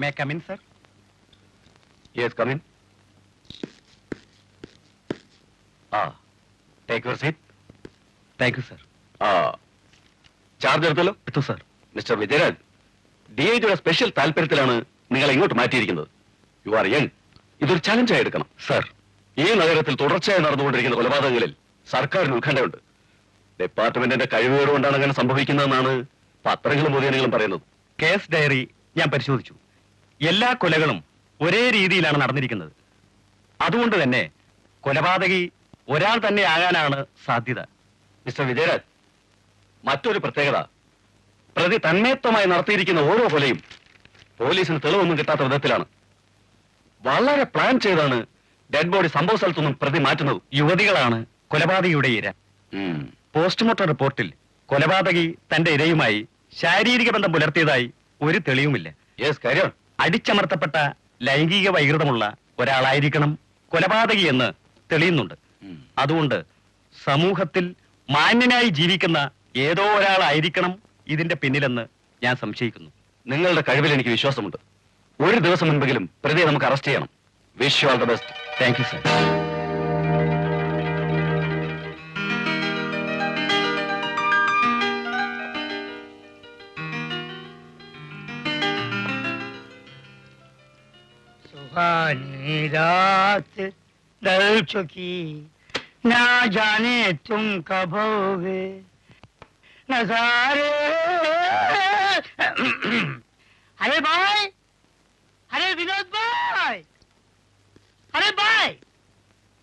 May come in sir? Yes, come in. Take your seat. Thank you sir. Charge എടുത്തല്ലോ. എത്തു sir. Mister Vijayaraj, DIGയുടെ special താല്പര്യത്തിലാണ് നിങ്ങൾ ഇങ്ങോട്ട് മാറ്റിയിരിക്കുന്നത്. You are young. ഇതൊരു ചലഞ്ചായി എടുക്കണം. സർ, ഈ നഗരത്തിൽ തുടർച്ചയായി നടന്നുകൊണ്ടിരിക്കുന്ന കൊലപാതകങ്ങളിൽ സർക്കാരിന് ഉത്കണ്ഠയുണ്ട്. ഡിപ്പാർട്ട്മെന്റിന്റെ കഴിവുകേടുകൊണ്ടാണ് അങ്ങനെ സംഭവിക്കുന്നതെന്നാണ് പത്രങ്ങളും പൊതുജനങ്ങളും പറയുന്നത്. കേസ് ഡയറി ഞാൻ പരിശോധിച്ചു. എല്ലാ കൊലകളും ഒരേ രീതിയിലാണ് നടന്നിരിക്കുന്നത്. അതുകൊണ്ട് തന്നെ കൊലപാതകി ഒരാൾ തന്നെ ആകാനാണ് സാധ്യത. മിസ്റ്റർ വിജയരാജ്, മറ്റൊരു പ്രത്യേകത, പ്രതി തന്മയത്വമായി നടത്തിയിരിക്കുന്ന ഓരോ കൊലയും പോലീസിന് തെളിവൊന്നും കിട്ടാത്ത വിധത്തിലാണ്. വളരെ പ്ലാൻ ചെയ്താണ് ഡെഡ് ബോഡി സംഭവ സ്ഥലത്തൊന്നും പ്രതി മാറ്റുന്നത്. യുവതികളാണ് കൊലപാതകിയുടെ ഇര. പോസ്റ്റ്മോർട്ടം റിപ്പോർട്ടിൽ കൊലപാതകി തന്റെ ഇരയുമായി ശാരീരിക ബന്ധം പുലർത്തിയതായി ഒരു തെളിവുമില്ല. അടിച്ചമർത്തപ്പെട്ട ലൈംഗിക വൈകൃതമുള്ള ഒരാളായിരിക്കണം കൊലപാതകി എന്ന് തെളിയുന്നുണ്ട്. അതുകൊണ്ട് സമൂഹത്തിൽ മാന്യനായി ജീവിക്കുന്ന ഏതോ ഒരാളായിരിക്കണം ഇതിന്റെ പിന്നിലെന്ന് ഞാൻ സംശയിക്കുന്നു. നിങ്ങളുടെ കഴിവിൽ എനിക്ക് വിശ്വാസമുണ്ട്. ഒരു ദിവസം മുൻപെങ്കിലും പ്രതിയെ നമുക്ക് അറസ്റ്റ് ചെയ്യണം. Wish you all the best. Thank you sir. सुहानी रात डल चुकी, ना जाने तुम कब होगे नजारे। अरे भाई, अरे विनोद भाई, अरे भाई,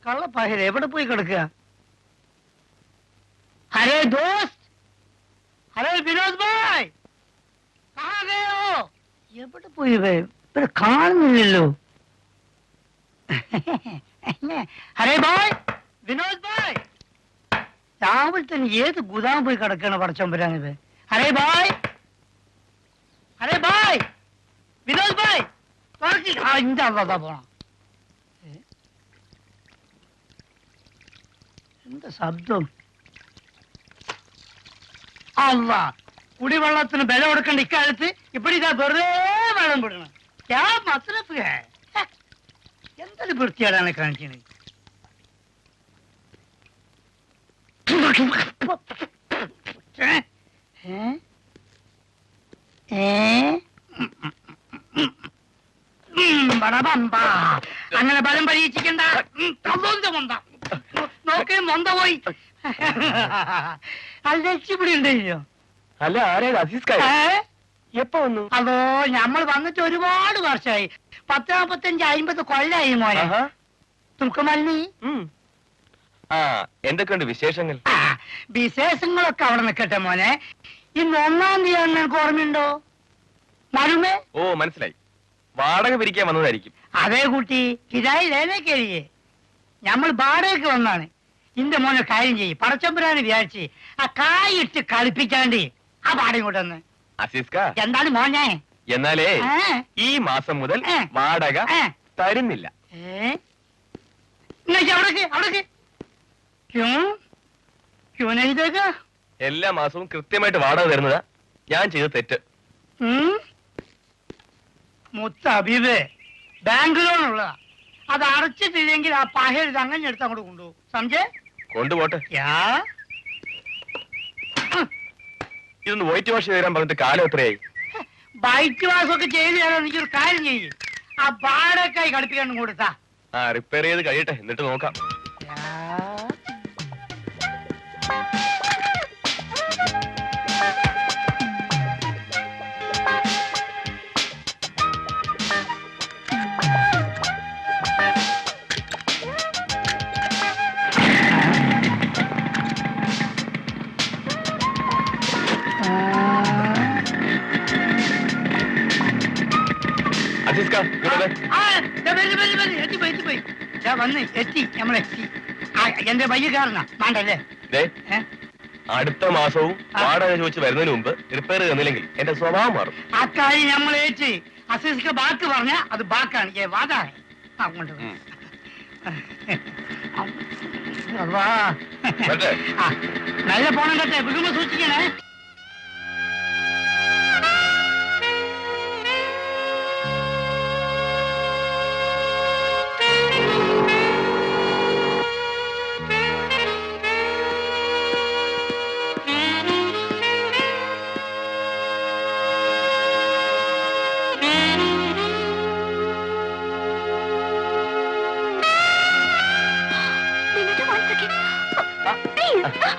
कल पहले एवं पोई किടക്കുക? अरे दोस्त, अरे विनोद भाई, कहाँ गए हो? എവിടെ പോയി ഇവരെ കാണുന്നില്ലല്ലോ. അരേ ഭായ്, വിനോദ് ഭായ്, രാവിലെ തന്നെ ഏത് ഗുദാം പോയി കിടക്കാണ് പടച്ചോമ്പരാനിത്. അരേ ഭായ്, അരേ ഭായ്, വിനോദ് ഭായ്, ഇന്റെ അള്ളാ പോണം. എന്താ ശബ്ദം? അള്ളാ, കുടിവെള്ളത്തിന് ബലം കൊടുക്കേണ്ട ഇക്കാലത്ത് ഇപ്പഴ ഇതാ വെറുതെ വെള്ളം വിടണം. എന്തൊരു വൃത്തിയാടാണ് കാണിക്കണത്. അങ്ങനെ ബലം പരീക്ഷിക്കണ്ട. നോക്കേ മൊന്ത പോയി. അത് രക്ഷപ്പെടി ഉണ്ടോ? അല്ല, ആരേ അസീസ് എപ്പോ വന്നു? അതോ, ഞമ്മൾ വന്നിട്ട് ഒരുപാട് വർഷമായി. 10, 45, 50 കൊല്ലായി മോനെ. തുക്കമല്ലി, എന്തൊക്കെയുണ്ട് വിശേഷങ്ങൾ? വിശേഷങ്ങളൊക്കെ അവിടെ നിൽക്കട്ടെ മോനെ. ഇന്ന് 1-ാം തീയതി നിനക്ക് ഓർമ്മയുണ്ടോ? മരുമേ? ഓ, മനസ്സിലായി. വാടക പിരിക്കാൻ വന്നതായിരിക്കും. അതേ കുട്ടി, കിരായി ലേനേക്കരിയേ. ഞമ്മൾ വാടകയ്ക്ക് വന്നാണ്. ഇന്റെ മോനെ കാര്യം ചെയ്യും. പടച്ചമ്പുരാന് വിചാരിച്ച് ആ കായിട്ട് കളിപ്പിക്കാണ്ട് ആ പാടം കൊണ്ടുവന്ന്. എന്താണ് മോനെ? എന്നാലേ ഈ മാസം മുതൽ വാടക തരുന്നില്ല. എല്ലാ മാസവും കൃത്യമായിട്ട് വാടക തരുന്നതാ ഞാൻ ചെയ്ത തെറ്റ്. മുത്ത അബീബേ, ബാങ്ക് ലോണുള്ളതാ. അത് അടച്ചിട്ടില്ലെങ്കിൽ ആ പഹൽ ഇത് അങ്ങനെ എടുത്ത് അങ്ങോട്ട് കൊണ്ടുപോകും. സംജയ് കൊണ്ടുപോട്ടെ. ഇതൊന്ന് വൈറ്റ് വാഷ് തരാൻ പറഞ്ഞിട്ട് കാലം എത്രയായി? വൈറ്റ് വാഷ് ഒക്കെ ചെയ്ത് തരാൻ എനിക്കൊരു കാര്യം ചെയ്യും. ആ വാടകക്കായി കളിപ്പിക്കാൻ കൊടുത്താ. റിപ്പയർ ചെയ്ത് കഴിയട്ടെ, എന്നിട്ട് നോക്കാം. എന്റെ വയ്യക്കാരനാ വേണ്ടല്ലേ? അടുത്ത മാസവും വാടക ചോദിച്ച് വരുന്നതിന് മുമ്പ് റിപ്പയർ തന്നില്ലെങ്കിൽ എന്റെ സ്വഭാവം മാറും. ആ കാര്യം നമ്മൾ ഏറ്റ് അസീസ്ക്ക് ബാക്ക് പറഞ്ഞ അത് ബാക്കാണ്. വാതാണ് അങ്ങോട്ട്. നല്ല പോണം കേട്ടെ, വിടുമ്പോ സൂക്ഷിക്കണേ. പ്ലീസ്.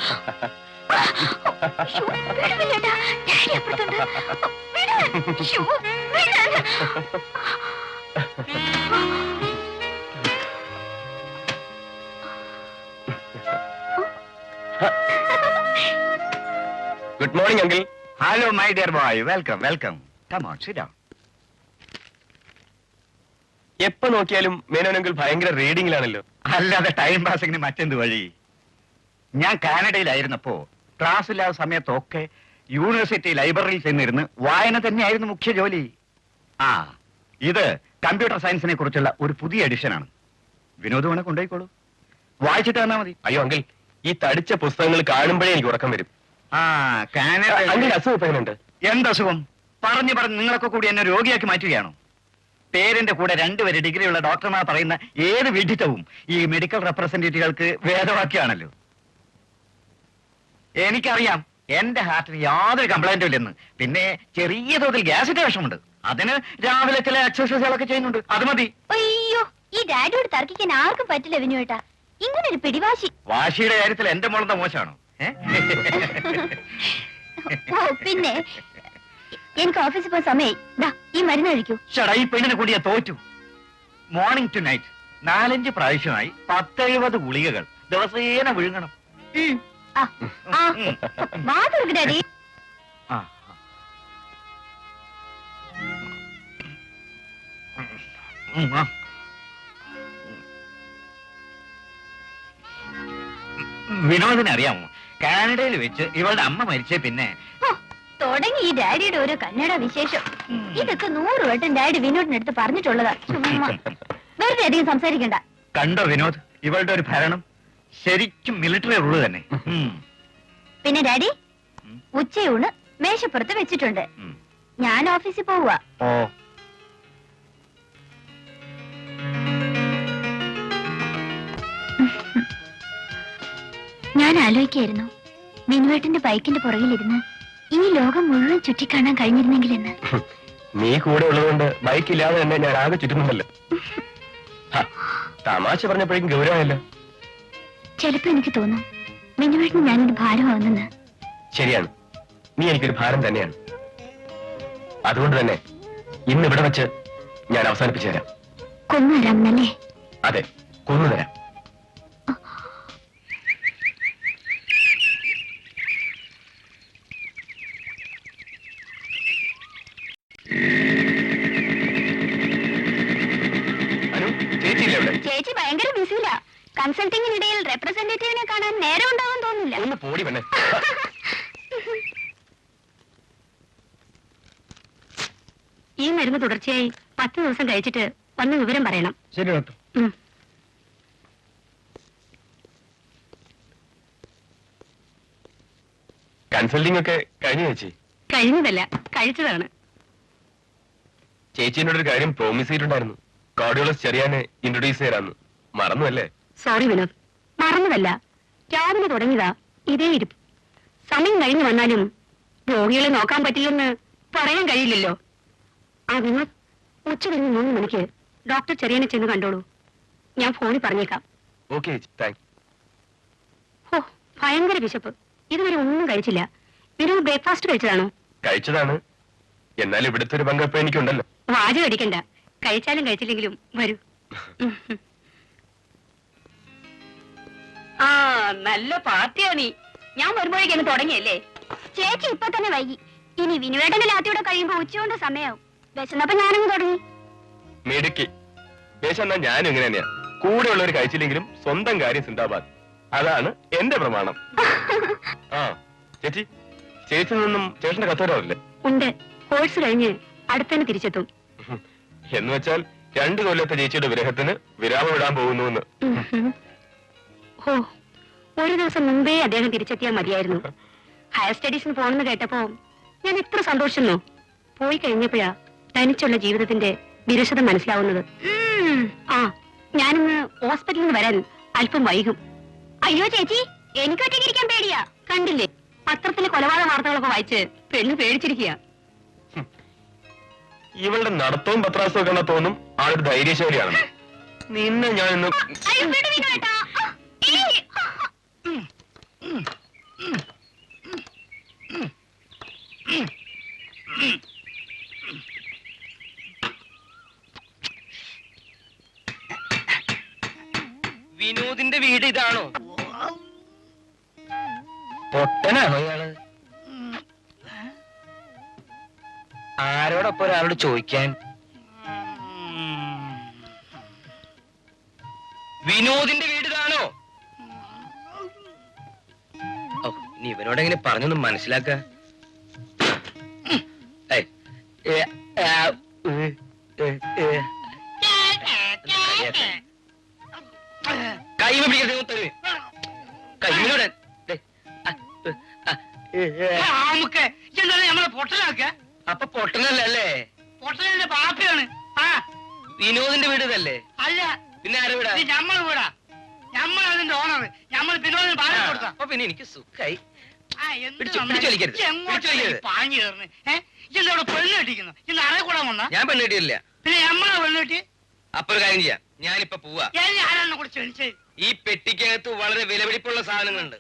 അയ്യോ, വിട് വിനോട്ടാ. ഡാഡി അപ്പുറത്തുണ്ട്. വിട്. അയ്യോ, വിട്. Good morning uncle. Hello my dear boy, welcome welcome. Come on, sit down. എപ്പോ നോക്കിയാലും മേനോൻ അങ്കിൾ ഭയങ്കര റീഡിംഗിലാണല്ലോ. അല്ലാതെ ടൈം പാസിങ്ങിന് മറ്റെന്ത് വഴി? ഞാൻ കാനഡയിലായിരുന്നപ്പോ ക്ലാസ്സില്ലാത്ത സമയത്തൊക്കെ യൂണിവേഴ്സിറ്റി ലൈബ്രറിയിൽ ചെന്നിരുന്ന് വായന തന്നെയായിരുന്നു മുഖ്യ ജോലി. ആ, ഇത് കമ്പ്യൂട്ടർ സയൻസിനെ കുറിച്ചുള്ള ഒരു പുതിയ എഡിഷനാണ്. വിനോദ് വേണേ കൊണ്ടുപോയിക്കോളൂ, വായിച്ചിട്ട് തന്നാ മതി. അയ്യോ അങ്കിൾ, ഈ തടിച്ച പുസ്തകങ്ങൾ കാണുമ്പോഴേ എനിക്ക് ഉറക്കം വരും. ആ, കാനഡ അങ്കിൾ അസുഖപ്പെടുന്നുണ്ട്. എന്തസുഖം? പറഞ്ഞു പറഞ്ഞ് നിങ്ങളൊക്കെ കൂടി എന്നെ രോഗിയാക്കി മാറ്റുകയാണോ? പേരിന്റെ കൂടെ 2 വരെ ഡിഗ്രിയുള്ള ഡോക്ടർമാർ പറയുന്ന ഏത് വിഡിത്തവും ഈ മെഡിക്കൽ റെപ്രസെന്റേറ്റീവുകൾക്ക് വേദവാക്യാണല്ലോ. എനിക്കറിയാം എന്റെ ഹാർട്ടിന് യാതൊരു കംപ്ലൈന്റും ഇല്ലെന്ന്. പിന്നെ ചെറിയ തോതിൽ ഗ്യാസിന്റെ വിഷമുണ്ട്. അതിന് രാവിലെ ചില എക്സസൈസുകളൊക്കെ ചെയ്യുന്നുണ്ട്, അത് മതി. അയ്യോ, ഈ ഡാഡിയോട് തർക്കിക്കാൻ ആർക്കും പറ്റില്ല വിനുവേട്ടാ. ഇങ്ങനെ ഒരു പിടിവാശി. വാശിയുടെ കാര്യത്തിൽ എന്റെ മോളെന്താ മോശമാണോ? ഓ പിന്നെ എനിക്ക് ഓഫീസിൽ പോകാൻ സമയായി. ദാ ഈ മരുന്ന് കഴിക്കൂ. ഷടാ, ഈ പെണ്ണിനെ കൂടിയാ തോറ്റു. മോർണിംഗ് ടു നൈറ്റ് 4-5 പ്രാവശ്യമായി 10-70 ഗുളികകൾ ദിവസേന വിഴുങ്ങണം. ആ ആ വാ തുറക്ക് ഡാഡി. ആ. ആ. വിനോദിനെ അറിയാമോ? കാനഡയിൽ വെച്ച് ഇവളുടെ അമ്മ മരിച്ചേ പിന്നെ തുടങ്ങി ഈ ഡാഡിയുടെ ഓരോ കന്നഡ വിശേഷം. ഇതൊക്കെ 100 വട്ടം ഡാഡി വിനോദിനടുത്ത് പറഞ്ഞിട്ടുള്ളതാ. ചുമ്മാ വെറുതെ അധികം സംസാരിക്കണ്ട. കണ്ടോ വിനോദ്, ഇവളുടെ ഒരു ഭരണം ശരിക്കും മിലിറ്ററി റൂള് തന്നെ. പിന്നെ ഡാഡി, ഉച്ചയൂണ് മേശപ്പുറത്ത് വെച്ചിട്ടുണ്ട്. ഉം. ഞാൻ ഓഫീസിൽ പോവുക. ഓ, ഞാൻ ആലോചിക്കായിരുന്നു മിനുവേട്ടന്റെ ബൈക്കിന്റെ പുറകിലിരുന്ന് ഈ ലോകം മുഴുവൻ ചുറ്റിക്കാണാൻ കഴിഞ്ഞിരുന്നെങ്കിലെന്ന്. നീ കൂടെ ഉള്ളതുകൊണ്ട് ബൈക്ക് ഇല്ലാതെ തന്നെ ഞാൻ ആകെ ചുറ്റുന്നുണ്ടല്ലോ. തമാശ പറഞ്ഞപ്പോഴേക്കും ഗൗരവമല്ലോ. ചിലപ്പോ എനിക്ക് തോന്നും മിനുവേട്ടന് ഞാനൊരു ഭാരമാവുന്നെന്ന്. ശരിയാണ്, നീ എനിക്കൊരു ഭാരം തന്നെയാണ്. അതുകൊണ്ട് തന്നെ ഇന്ന് ഇവിടെ വെച്ച് ഞാൻ അവസാനിപ്പിച്ചു തരാം. കൊന്നുതരാമെന്നല്ലേ? അതെ, കൊന്നുതരാം. അനു, ചേച്ചിയില്ലേ ഇവിടെ? ചേച്ചി ഭയങ്കര ബിസിയില്ല. കൺസൾട്ടിങ്ങിനിടയിൽ റെപ്രസെന്റേറ്റീവിനെ കാണാൻ നേരം ഉണ്ടാവാൻ തോന്നില്ല. ഒന്ന് പോടി പെണ്ണെ. ഈ മരുന്ന് തുടർച്ചയായി 10 ദിവസം കഴിച്ചിട്ട് വന്ന് വിവരം പറയണം. ശരി ഡോക്ടർ. കൺസൾട്ടിംഗ് ഒക്കെ കഴിഞ്ഞു ചേച്ചി? കഴിഞ്ഞതല്ല, കഴിച്ചതാണ്. ചേച്ചി എന്നോടൊരു കാര്യം പ്രോമിസ് ചെയ്തിട്ടുണ്ടായിരുന്നു. കാർഡിയോളജിസ്റ്റ് ചെറിയാനെ ഇൻട്രൊഡ്യൂസ് ചെയ്യാന്ന്. മറന്നു അല്ലേ? സോറി വിനോദ്, മറന്നതല്ല. രാവിലെ തുടങ്ങിയതാ ഇതേ ഇരിപ്പ്. സമയം കഴിഞ്ഞു വന്നാലും രോഗികളെ നോക്കാൻ പറ്റില്ലെന്ന് പറയാൻ കഴിയില്ലല്ലോ. ആ വിനോദ്, ഉച്ച കഴിഞ്ഞ് 3 മണിക്ക് ഡോക്ടർ ചെറിയനെ ചെന്ന് കണ്ടോളൂ. ഞാൻ ഫോണിൽ പറഞ്ഞേക്കാം. Okay, thanks. ഓ, ഭയങ്കര വിശപ്പ്. ഇതുവരെ ഒന്നും കഴിച്ചില്ല. വിനോദ് ബ്രേക്ക്ഫാസ്റ്റ് കഴിച്ചതാണോ? കഴിച്ചതാണ്. എന്നാൽ ഇവിടുത്തെ ഒരു പങ്കപ്പ് എനിക്കുണ്ടല്ലോ. വാചകം അടിക്കണ്ട. കഴിച്ചാലും കഴിച്ചില്ലെങ്കിലും വരൂ. ആ, നല്ല പാർട്ടിയാ നീ. ഞാൻ വരുമ്പോഴേക്കും തുടങ്ങിയല്ലേ? ചേച്ചി ഇപ്പൊ തന്നെ വൈകി. ഇനി വിനുവേട്ടന്റെ ലാത്തിയുടെ കഴിയുമ്പോ ഉച്ചകൊണ്ട് സമയാവും. വിശന്നപ്പോ ഞാനങ്ങ് തുടങ്ങി. മിടുക്കി. ദേശം ഞാനും ഇങ്ങനെ തന്നെയാ. കൂടെ ഉള്ളവർ കഴിച്ചില്ലെങ്കിലും സ്വന്തം കാര്യം സിന്ദാബാദ്. അതാണ് എന്റെ പ്രമാണം. ആ ചേച്ചി, ചേച്ചിയിൽ നിന്നും ചേട്ടന്റെ കത്തോരല്ലേ? ഉണ്ട്. കോഴ്സ് കഴിഞ്ഞ് അടുത്തന്നെ തിരിച്ചെത്തും. എന്ന് വെച്ചാൽ 2 കൊല്ലത്തെ ചേച്ചിയുടെ വിരഹത്തിന് വിരാമം ഇടാൻ പോകുന്നു. ഓ, ഒരു ദിവസം മുമ്പേ അദ്ദേഹം തിരിച്ചെത്തിയാൽ മതിയായിരുന്നു. ഹയർ സ്റ്റഡീസിന് പോകണമെന്ന് കേട്ടപ്പോ ഞാൻ എത്ര സന്തോഷിച്ചു. പോയി കഴിഞ്ഞപ്പോഴാ തനിച്ചുള്ള ജീവിതത്തിന്റെ വിരസത മനസ്സിലാവുന്നത്. ആ, ഞാനിന്ന് ഹോസ്പിറ്റലിൽ നിന്ന് വരാൻ അല്പം വൈകും. അയ്യോ ചേച്ചി, എനിക്ക് ഒറ്റയ്ക്കിരിക്കാൻ പേടിയാ. കണ്ടില്ലേ, പത്രത്തിലെ കൊലപാതക വാർത്തകളൊക്കെ വായിച്ച് പെണ്ണ് പേടിച്ചിരിക്കുക. ഇവളുടെ നടത്തവും പത്രാസവും കണ്ടാ തോന്നും ആളൊരു ധൈര്യശാലിയാണ്. നിന്നെ ഞാൻ ഇന്ന് വീട് ഇതാണോ? പൊട്ടനാണോ ഇയാള്? ആരോടൊപ്പം ഒരാളോട് ചോദിക്കാൻ? വിനോദിന്റെ വീട് ഇതാണോ? ഓ, ഇനി ഇവനോട് എങ്ങനെ പറഞ്ഞൊന്നും മനസ്സിലാക്ക. കൈമ പിടിക്കരുത്, തരുവേ കൈമിനോട്. നമ്മളെ പൊട്ടനാക്ക. അപ്പൊ പൊട്ടനല്ലേ? പൊട്ടനന്റെ പാപ്പയാണ്. ആ വിനോദിന്റെ വീട് ഇതല്ലേ? അല്ല, പിന്നെ ആരെ വീടാ? ഇത് നമ്മളെ വീടാ. നമ്മളതിന്റെ ഓണർ. നമ്മൾ വിനോദിന് പാലം കൊടുത്ത. അപ്പൊ പിന്നെ എനിക്ക് സുഖായി. പാഞ്ഞു കയറുന്നു. ഇതെവിടെ പെണ്ണ് കെട്ടിക്കുന്നു? ഇന്ന് അറേ കൂടാൻ വന്ന? ഞാൻ പെണ്ണ് കെട്ടിയില്ല. പിന്നെ നമ്മളെ പെണ്ണ് കെട്ടി. അപ്പൊ ഒരു കാര്യം ചെയ്യാം, ഞാനിപ്പോ പോവാ. ആരാണ് കൂടെ ക്ഷണിച്ചത്? ഈ പെട്ടിക്കകത്ത് വളരെ വിലപിടിപ്പുള്ള സാധനങ്ങളുണ്ട്.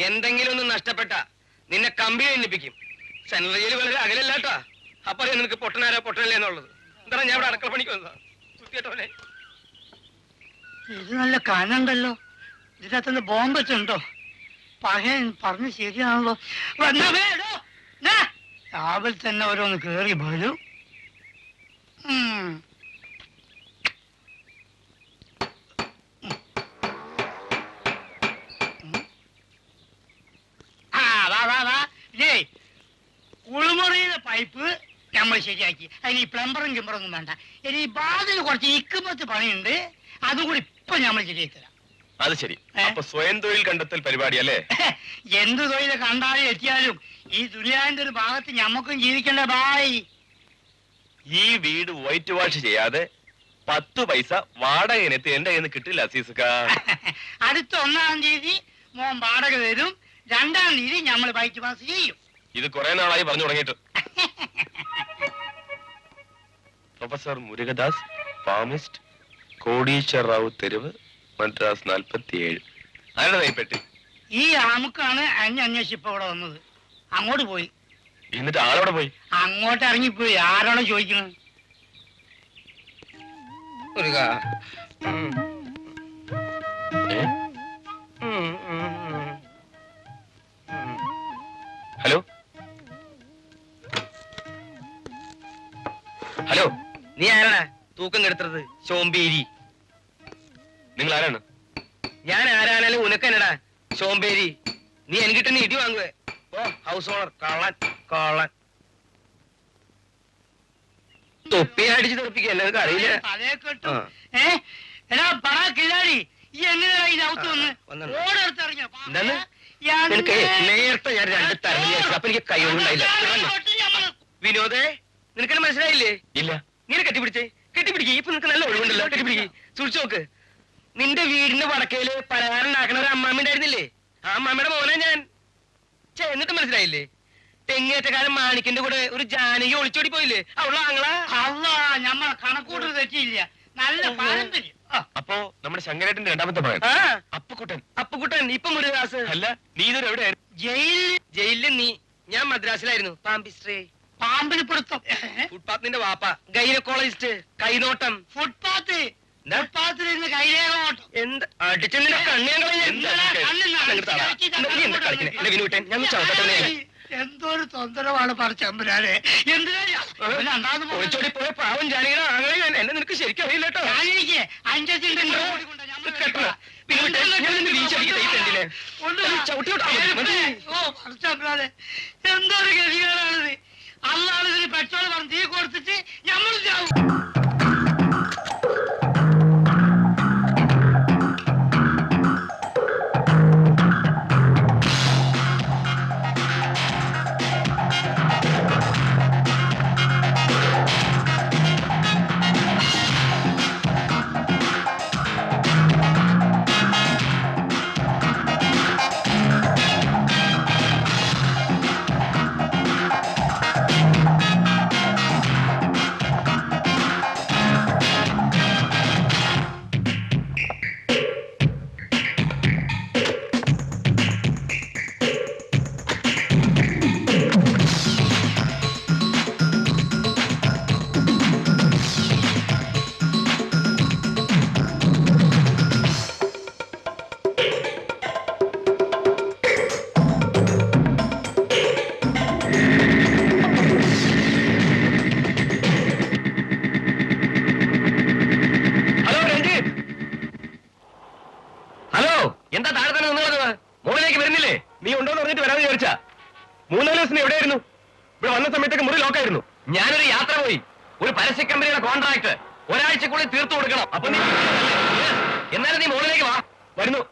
എന്തെങ്കിലും ഒന്ന് നഷ്ടപ്പെട്ട നിന്നെ കമ്പി എണ്ണിപ്പിക്കും. സെൻട്രൽ ജയില് വളരെ അകലല്ലാട്ടാ. അപ്പൊ അറിയാം നിനക്ക് പൊട്ടനാരോ പൊട്ടനല്ലേ എന്നുള്ളത്. എന്താ ഞാൻ ഇവിടെ അടുക്കള പണിക്ക് വന്നതാ. കുത്തിയേട്ടോനെ. ഇത് നല്ല കനുണ്ടല്ലോ. ഇതിനകത്തുനിന്ന് ബോംബ് വെച്ചുണ്ടോ? പകൻ പറഞ്ഞ് ശരിയാണല്ലോ. രാവിലെ തന്നെ ഓരോന്ന് കേറി വരും. കുളിമുറിയിലെ പൈപ്പ് നമ്മൾ ശരിയാക്കി. അതിന് ഈ പ്ലംബറും കിമ്പറൊന്നും വേണ്ട. ഇനി ഈ ബാതിൽ കുറച്ച് ഇക്കുമ്പത്ത് പണിയുണ്ട്. അതും കൂടി ഇപ്പൊ നമ്മൾ ശരിയാക്കി തരാം. അത് ശരി. അപ്പൊ സ്വയം തൊഴിൽ കണ്ടെത്തൽ പരിപാടി അല്ലേ? എന്ത് തൊഴില് കണ്ടാലും എത്തിയാലും ഈ ദുനിയാവിന്റെ ഒരു ഭാഗത്ത് ഞമ്മക്കും ജീവിക്കണ്ട ബായ്. ഈ വീട് വൈറ്റ് വാഷ് ചെയ്യാതെ 10 പൈസ വാടക ഇനത്തിൽ എന്റെ കയ്യിൽ നിന്ന് കിട്ടില്ല അസീസുക്ക. അടുത്ത 1-ാം തീയതി മോൻ വാടക തരും. 2-ാം തീയതി നമ്മൾ വൈറ്റ് വാഷ് ചെയ്യും. ഇത് കുറെ നാളായി പറഞ്ഞു തുടങ്ങിയിട്ട്. പ്രൊഫസർ മുരുകദാസ്, ഫാമിസ്റ്റ്, കോടീശ്വർ റാവു തെരുവ്, മദ്രാസ് 47. ആരുടെ കൈപ്പെട്ടി? ഈ ആമുക്കാണ് അന്വേഷിച്ച് ഇപ്പൊ ഇവിടെ വന്നത്. അങ്ങോട്ട് പോയി. എന്നിട്ട് ആളോടെ പോയി? അങ്ങോട്ട് ഇറങ്ങിപ്പോയി. ആരാണോ ചോദിക്കുന്നത്? ഹലോ ഹലോ, നീ ആരാടാ തൂക്കം കെടുത്തത്? ശോമ്പേരി. നിങ്ങൾ ആരാണ്? ഞാൻ ആരാണാലും ഉനക്കെന്നടാ ശോമ്പേരി. നീ എനിക്കിട്ട് ഇടി വാങ്ങുവേ. ഓ ഹൗസ് ഓണർ കള്ളൻ കള്ളൻ. തൊപ്പി അടിച്ച് തെറിപ്പിക്കുക എല്ലാവർക്കും അറിയില്ല. തലയെ കെട്ടും. എടാ പറ കിഴാടി, ഈ എങ്ങനെയാ ഇത് ഔത്ത് വന്ന് ഓടെടുത്ത് ഇറങ്ങിയോ? എന്താണ്? നിനക്ക് നേരത്തെ ഞാൻ 2 തരം വിചാരിച്ചു. അപ്പൊ എനിക്ക് കൈകൊണ്ടുണ്ടായില്ല. വിനോദേ, നിനക്കെന്നെ മനസ്സിലായില്ലേ? ഇല്ല. നീനെ കെട്ടിപ്പിടിച്ചേ. കെട്ടിപ്പിടിക്കേ. ഇപ്പൊ നിനക്ക് നല്ല ഒഴിവുണ്ടല്ലോ. കെട്ടിപ്പിടിക്കേ. സൂക്ഷിച്ചു നോക്ക്. നിന്റെ വീടിന്റെ വടക്കയില് പലഹാരം ഉണ്ടാക്കണ ഒരു അമ്മാമ്മ ഉണ്ടായിരുന്നില്ലേ? ആ അമ്മാമ്മയുടെ മോനെ ഞാൻ. എന്നിട്ട് മനസ്സിലായില്ലേ? തെങ്ങേറ്റക്കാരൻ മാണിക്കിന്റെ കൂടെ ഒരു ജാനകി ഒളിച്ചോടി പോയില്ലേ? അവളോ ആങ്ങളാ? നമ്മളെ കണക്കൂട്ട് തെറ്റിയില്ല. നല്ല പാരമ്പര്യം. അപ്പോ നമ്മുടെ ശങ്കരേട്ടന്റെ 2ാമത്തെ മകൻ ആ അപ്പുക്കുട്ടൻ. അപ്പുക്കുട്ടൻ ഇപ്പൊ മുരുദാസ്. അല്ല, നീ ഇതൊരു എവിടെയായിരുന്നു? ജയിലില് നീ. ഞാൻ മദ്രാസിലായിരുന്നു. പാമ്പിസ്ട്രേ. പാമ്പിന് പിടുത്തം. ഫുട്പാത്തിന്റെ വാപ്പ. ഗൈനക്കോളജിസ്റ്റ്. കൈനോട്ടം. ഫുട്പാത്ത്. ഫുട്പാത്തിലിരുന്ന് കൈരേഖോട്ടം. എന്ത് അടിച്ചെന്നിന്റെ എന്തൊരു തൊന്തരമാണ് പറച്ചമ്പുരാനെ. ഒളിച്ചോടി പോയ പാവം ജാനകിയുടെ ആങ്ങളെ ഞാൻ. എന്നെ നിനക്ക് ശരിക്കും അറിയില്ല കേട്ടോ. എന്തൊരു ഗതികളാണിത്. അന്നാണ് ഇതിന് പെട്രോൾ പറഞ്ഞ് തീ കൊടുത്തിട്ട് നമ്മൾ ചാവും. എന്താ താഴെ തന്നെ നിന്നത്? മുകളിലേക്ക് വരുന്നില്ലേ? നീ ഉണ്ടോന്ന് പറഞ്ഞിട്ട് വരാതെ വിചാരിച്ചാ? 3-4 ദിവസം എവിടെയായിരുന്നു? ഇവിടെ വന്ന സമയത്തൊക്കെ മുറി ലോക്കായിരുന്നു. ഞാനൊരു യാത്ര പോയി. ഒരു പരസ്യ കമ്പനിയുടെ കോൺട്രാക്ട് ഒരാഴ്ചക്കുള്ളിൽ തീർത്തു കൊടുക്കണം. അപ്പൊ നീ എന്നാലും നീ മുകളിലേക്ക് വാ. വരുന്നു.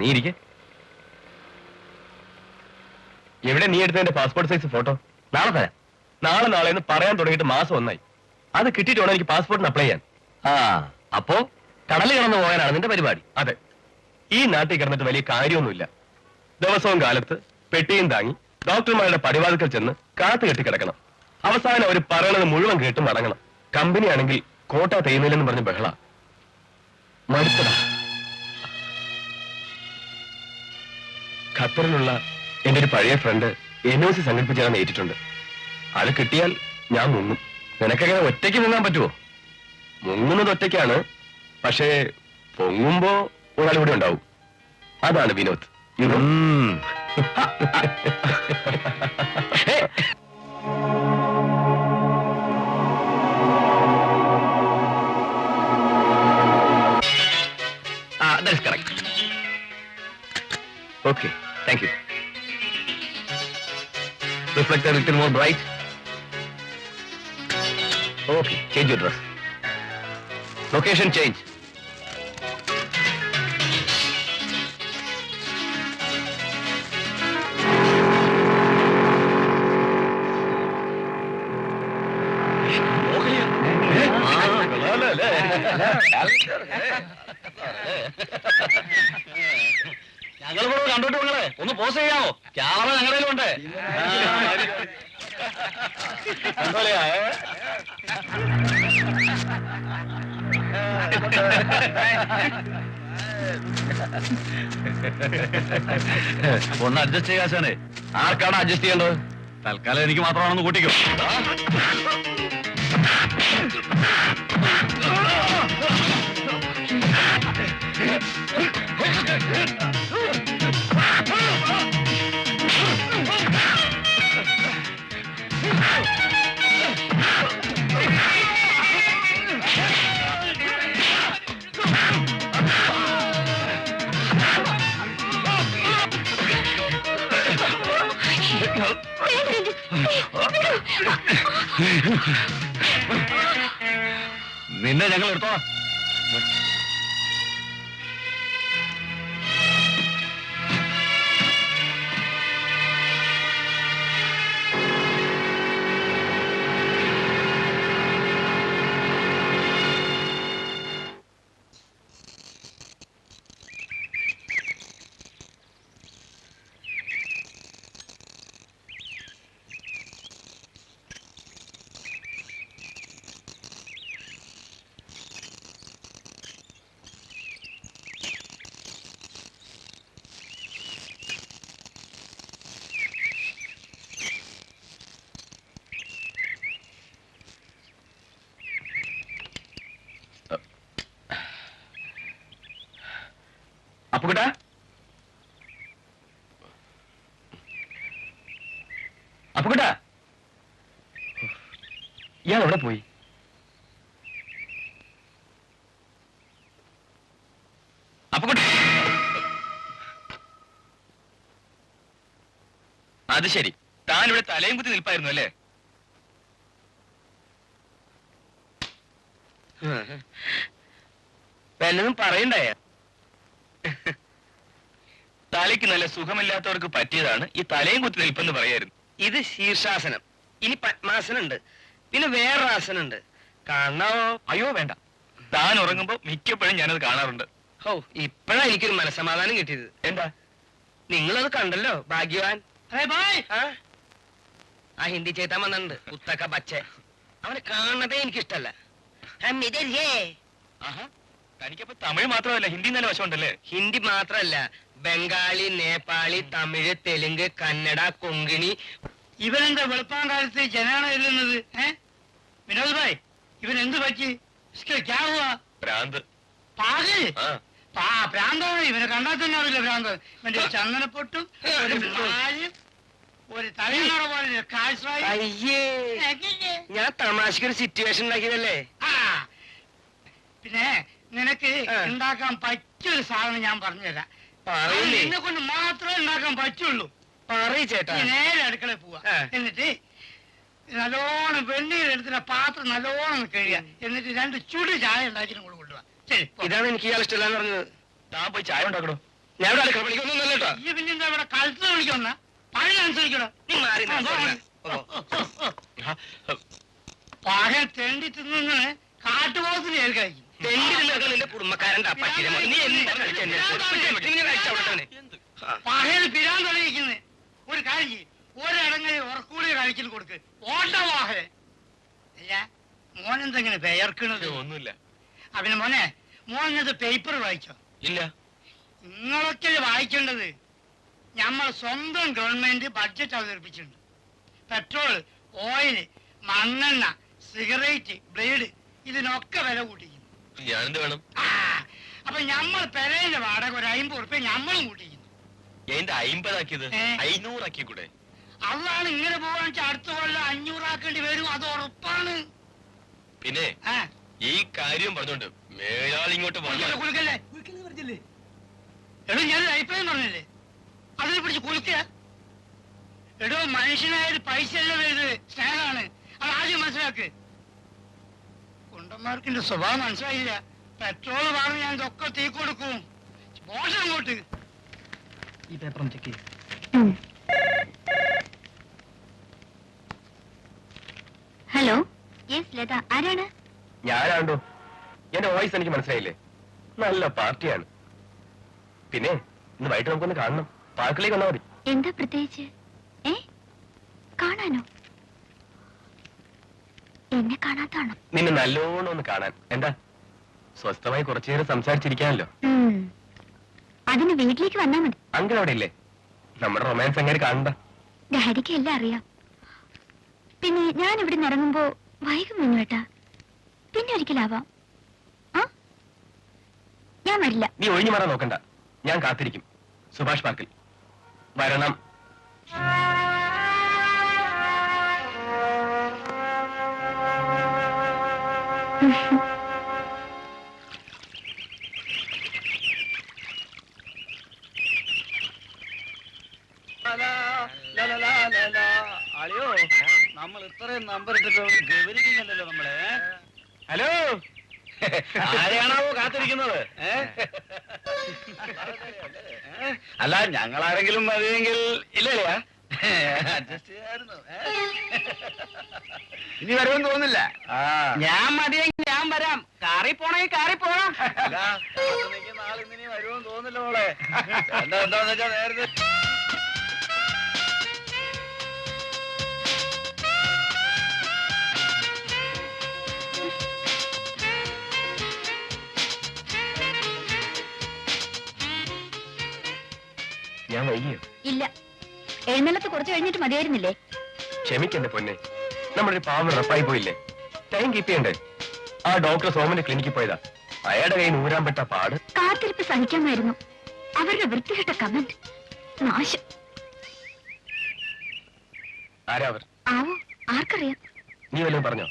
നീ ഇരിക്കെ. എവിടെ നീ എടുത്തതിന്റെ പാസ്പോർട്ട് സൈസ് ഫോട്ടോ? നാളെ തരാം. നാളെ എന്ന് പറയാൻ തുടങ്ങിയിട്ട് മാസം 1 ആയി. അത് കിട്ടിയിട്ട് വേണം എനിക്ക് പാസ്പോർട്ടിന് അപ്ലൈ ചെയ്യാൻ. അപ്പോ കടലിൽ കിടന്നു പോകാനാണ് നിന്റെ പരിപാടി? അതെ. ഈ നാട്ടിൽ കിടന്നിട്ട് വലിയ കാര്യമൊന്നുമില്ല. ദിവസവും കാലത്ത് പെട്ടിയും താങ്ങി ഡോക്ടർമാരുടെ പടിവാതിക്കൽ ചെന്ന് കാത്തു കെട്ടി കിടക്കണം. അവസാനം അവർ പറയണത് മുഴുവൻ കേട്ടും മടങ്ങണം. കമ്പനി ആണെങ്കിൽ കോട്ട തേയുന്നില്ലെന്ന് പറഞ്ഞ് ബഹള. മടുത്തടാ. ഖത്തറിലുള്ള എന്റെ ഒരു പഴയ ഫ്രണ്ട് NOC സംഘടിപ്പിച്ചാൽ ഏറ്റിട്ടുണ്ട്. അത് കിട്ടിയാൽ ഞാൻ മുങ്ങും. നിനക്കങ്ങനെ ഒറ്റയ്ക്ക് മുങ്ങാൻ പറ്റുമോ? മുങ്ങുന്നത് ഒറ്റയ്ക്കാണ്, പക്ഷേ പൊങ്ങുമ്പോ ഒരാളിവിടെ ഉണ്ടാവും. അതാണ് Vinod. That's correct. Okay, thank you. Reflect a little more bright. Okay, change your dress. Location change. ഞങ്ങൾ കണ്ടോട്ട് നിങ്ങളെ ഒന്ന് പോസ് ചെയ്യാമോ? ക്യാമറ ഞങ്ങളുടെ ഉണ്ട്. ഒന്ന് അഡ്ജസ്റ്റ് ചെയ്യാശാനെ. ആർക്കാണ് അഡ്ജസ്റ്റ് ചെയ്യേണ്ടത്? തൽക്കാലം എനിക്ക് മാത്രമാണെന്ന് കൂട്ടിക്കും. നിന്നെ ഞങ്ങൾ എടുത്തോ. അപ്പുകുട്ടാ, അപ്പുകുട്ടാ, ഇയാൾ എവിടെ പോയി? അപ്പുകുട്ടാ, അത് ശരി, താൻ ഇവിടെ തലയും കുത്തി നിൽപ്പായിരുന്നു അല്ലേ? വല്ലതും പറയണ്ടായ? തലയ്ക്ക് നല്ല സുഖമില്ലാത്തവർക്ക് പറ്റിയതാണ് ഈ തലയും കുത്തി നിൽപ്പെന്ന് പറയായിരുന്നു. ഇത് ശീർഷാസനം, ഇനി പത്മാസനം ഉണ്ട്, പിന്നെ വേറൊരു ആസനം ഉണ്ട്. കാണാവോ? അയ്യോ വേണ്ട. താൻ ഉറങ്ങുമ്പോ മിക്കപ്പോഴും ഞാനത് കാണാറുണ്ട്. ഓ, ഇപ്പഴാ എനിക്കൊരു മനസ്സമാധാനം കിട്ടിയത്. എന്താ? നിങ്ങളത് കണ്ടല്ലോ, ഭാഗ്യവാൻ. അതെ ബായ്. ആ ഹിന്ദി ചേത്താൻ വന്നിട്ടുണ്ട്, പുത്തക്ക ബച്ച. അവനെ കാണുന്നതേ എനിക്കിഷ്ടല്ല. തനിക്കപ്പോ തമിഴ് മാത്രമല്ല ഹിന്ദി നല്ല വശമുണ്ടല്ലേ? ഹിന്ദി മാത്രല്ല, ബംഗാളി, നേപ്പാളി, തമിഴ്, തെലുങ്ക്, കന്നഡ, കൊങ്കിണി. ഇവനെന്താ വെളുപ്പാൻ കാലത്ത് ജനാണ് എഴുതുന്നത്? വിനോദ് ഭായ്, ഇവൻ എന്ത് പറ്റി? ക്യാ ഹുവാ? ഭ്രാന്ത്. പാകൽ ആ ഭ്രാന്താണ്. ഇവനെ കണ്ടാൽ തന്നെ അറിയില്ല ഭ്രാന്ത്. ഇവന്റെ ഒരു ചന്ദനപ്പൊട്ടും ഒരു മാലയും ഒരു തലമുറ പോലെ കാഴ്ച. അയ്യേ ഞാൻ തമാശക്ക് ഒരു സിറ്റുവേഷൻ ഉണ്ടാക്കിയതല്ലേ. ആ പിന്നെ നിനക്ക് ആ. ഉണ്ടാക്കാൻ പറ്റിയൊരു സാധനം ഞാൻ പറഞ്ഞുതരാം. പറയില്ലേ എന്നെ കൊണ്ട് മാത്രമേ ഉണ്ടാക്കാൻ പറ്റുള്ളൂ. പറയ് ചേട്ടാ. നീ നേരെ അടുക്കളയിൽ പോവാ. ആ. എന്നിട്ട് നല്ലോണം വെണ്ണീർ എടുത്തിട്ട് പാത്രം നല്ലോണം കഴുകുക. എന്നിട്ട് 2 ചുട് ചായ ഉണ്ടാക്കിയിട്ട് കൂടെ കൊണ്ടുപോവാ. ശരി പോ. ഇതാണ് എനിക്ക് ഇയാൾ ഇഷ്ടമല്ലാന്ന് പറഞ്ഞത്. ഞാൻ പോയി ചായ ഉണ്ടാക്കണോ? ഞാൻ ഇവിടെ അടുക്കള പണിക്കൊന്നും അല്ല കേട്ടോ. ഈ പിന്നെ ഇവിടെ കളിച്ചു വിളിക്കുന്ന പഴയ അനുസരിക്കണോ? നീ മാറി ആ, നിന്ന് പോ. ഓ. പഴയ തെണ്ടി തിന്നു കാട്ടുപോകത്തിന് ഏൽക്കായിരിക്കും. തെണ്ടി നിന്നൊക്കെ നിന്റെ കുടുംബക്കാരന്റെ അപ്പച്ചിനെ മോനെ. നീ എന്താ കളിക്കാൻ കഴിച്ചവിടെ പകൽ പിരാൻ തെളിയിക്കുന്നത്. ഒരു കാര്യം ചെയ്യും, ഒരടങ്ങി ഉറക്കൂടി കഴിക്കൽ കൊടുക്ക്. ഓട്ടവാഹ അല്ല മോനെന്തെങ്ങനെ പെയർക്കണത്? ഒന്നുമില്ല. അവന് മോനെ മോനത് പേപ്പർ വായിച്ചോ? ഇല്ല. നിങ്ങളൊക്കെ വായിക്കേണ്ടത്. നമ്മൾ സ്വന്തം ഗവൺമെന്റ് ബഡ്ജറ്റ് അവതരിപ്പിച്ചിട്ടുണ്ട്. പെട്രോൾ, ഓയിൽ, മണ്ണെണ്ണ, സിഗരറ്റ്, ബ്ലേഡ് ഇതിനൊക്കെ വില കൂട്ടിക്കുന്നു. ഞാനെന്ത് വേണം? ആ അപ്പൊ നമ്മൾ പെരേന്റെ വാടക ഒരു 50 ഉറുപ്പ്യ നമ്മളും കൂട്ടിക്കുന്നു. എന്റെ 50 ആക്കിയത് ഏ? 500 ആക്കി കൂടെ? അതാണ് ഇങ്ങനെ പോകാൻ വെച്ചാൽ അടുത്ത കൊല്ലം 500 ആക്കേണ്ടി വരും. അത് ഉറപ്പാണ്. പിന്നെ ആ ഈ കാര്യം പറഞ്ഞോണ്ട് മേയാൾ ഇങ്ങോട്ട് കുളിക്കല്ലേ, വന്നു. കുളിക്കല്ലേ. എടോ ഞാനൊരു അഭിപ്രായം പറഞ്ഞില്ലേ, അതിനെ പിടിച്ച് കുളിക്കുക. എടോ മനുഷ്യനായത് പൈസ അല്ല വരുന്നത്, സ്നേഹമാണ്. അത് ആദ്യം മനസ്സിലാക്ക്. കുണ്ടന്മാർക്ക് എന്റെ സ്വഭാവം മനസ്സിലായില്ല. പെട്രോൾ വാങ്ങി ഞാൻ ഇതൊക്കെ തീ കൊടുക്കും. മോശം അങ്ങോട്ട്. ഈ പേപ്പർ ചെക്ക് ചെയ്യും. ഹലോ, യെസ് ലത, ആരാണ്? ഞാനാണ്ടോ. എന്റെ വോയിസ് എനിക്ക് മനസ്സിലായില്ലേ? നല്ല പാർട്ടിയാണ്. പിന്നെ ഇന്ന് വൈകിട്ട് നമുക്കൊന്ന് കാണണം. പാർക്കിലേക്ക് വന്നാൽ മതി. എന്താ പ്രത്യേകിച്ച്? കാണാനോ? എന്നെ കാണാത്താണോ? നിന്നെ നല്ലോണം ഒന്ന് കാണാൻ. എന്താ സ്വസ്ഥമായി കുറച്ചു നേരം സംസാരിച്ചിരിക്കാനല്ലോ. അതിന് വീട്ടിലേക്ക് വന്നാ മതി. അങ്കിൾ അവിടെ ഇല്ലേ? നമ്മുടെ റൊമാൻസ് അങ്ങനെ കാണണ്ട. ഡാഡിക്ക് എല്ലാം അറിയാം. പിന്നെ ഞാൻ ഇവിടെ നിന്ന് ഇറങ്ങുമ്പോ വൈകും മുന്നോട്ടാ. പിന്നെ ഒരിക്കലാവാം. ആ ഞാൻ വരില്ല. നീ ഒഴിഞ്ഞു മാറാൻ നോക്കണ്ട. ഞാൻ കാത്തിരിക്കും. സുഭാഷ് പാർക്കിൽ വരണം. അളിയോ, നമ്മൾ ഇത്രയും നമ്പർ ഇട്ടിട്ട് ഗവനിക്കുന്നില്ലല്ലോ നമ്മളെ. ഹലോ, ആരെയാണാവോ കാത്തിരിക്കുന്നത്? അല്ല, ഞങ്ങൾ ആരെങ്കിലും മതിയെങ്കിൽ ഇല്ലേ? അഡ്ജസ്റ്റ് ചെയ്യായിരുന്നു. ഇനി വരുമെന്ന് തോന്നുന്നില്ല. ഞാൻ മതിയെങ്കിൽ ഞാൻ വരാം. കാറി പോണെങ്കിൽ കാറി പോണം. നാളെ ഇനി വരുമെന്ന് തോന്നുന്നില്ല മോളെ. എന്താന്ന് വെച്ചാ നേരത്തെ ഞാൻ വൈകിയോ? ഇല്ല, എഴുന്നള്ളത്ത് കുറച്ച് കഴിഞ്ഞിട്ട് മതിയായിരുന്നില്ലേ? ക്ഷമിക്കെന്റെ പൊന്നെ, നമ്മളൊരു പാവം റപ്പായി പോയില്ലേ? ടൈം കീപ്പ് ചെയ്യണ്ടേ? ആ ഡോക്ടർ സോമന്റെ ക്ലിനിക്കിൽ പോയതാ. അയാളുടെ കയ്യിൽ ഊരാൻ പെട്ട പാട്. കാത്തിരിപ്പ് സഹിക്കാമായിരുന്നു. അവരുടെ വൃത്തികെട്ട കമന്റ് നാശം. ആരാ അവർ? ആവോ, ആർക്കറിയാം. നീ വല്ലതും പറഞ്ഞോ?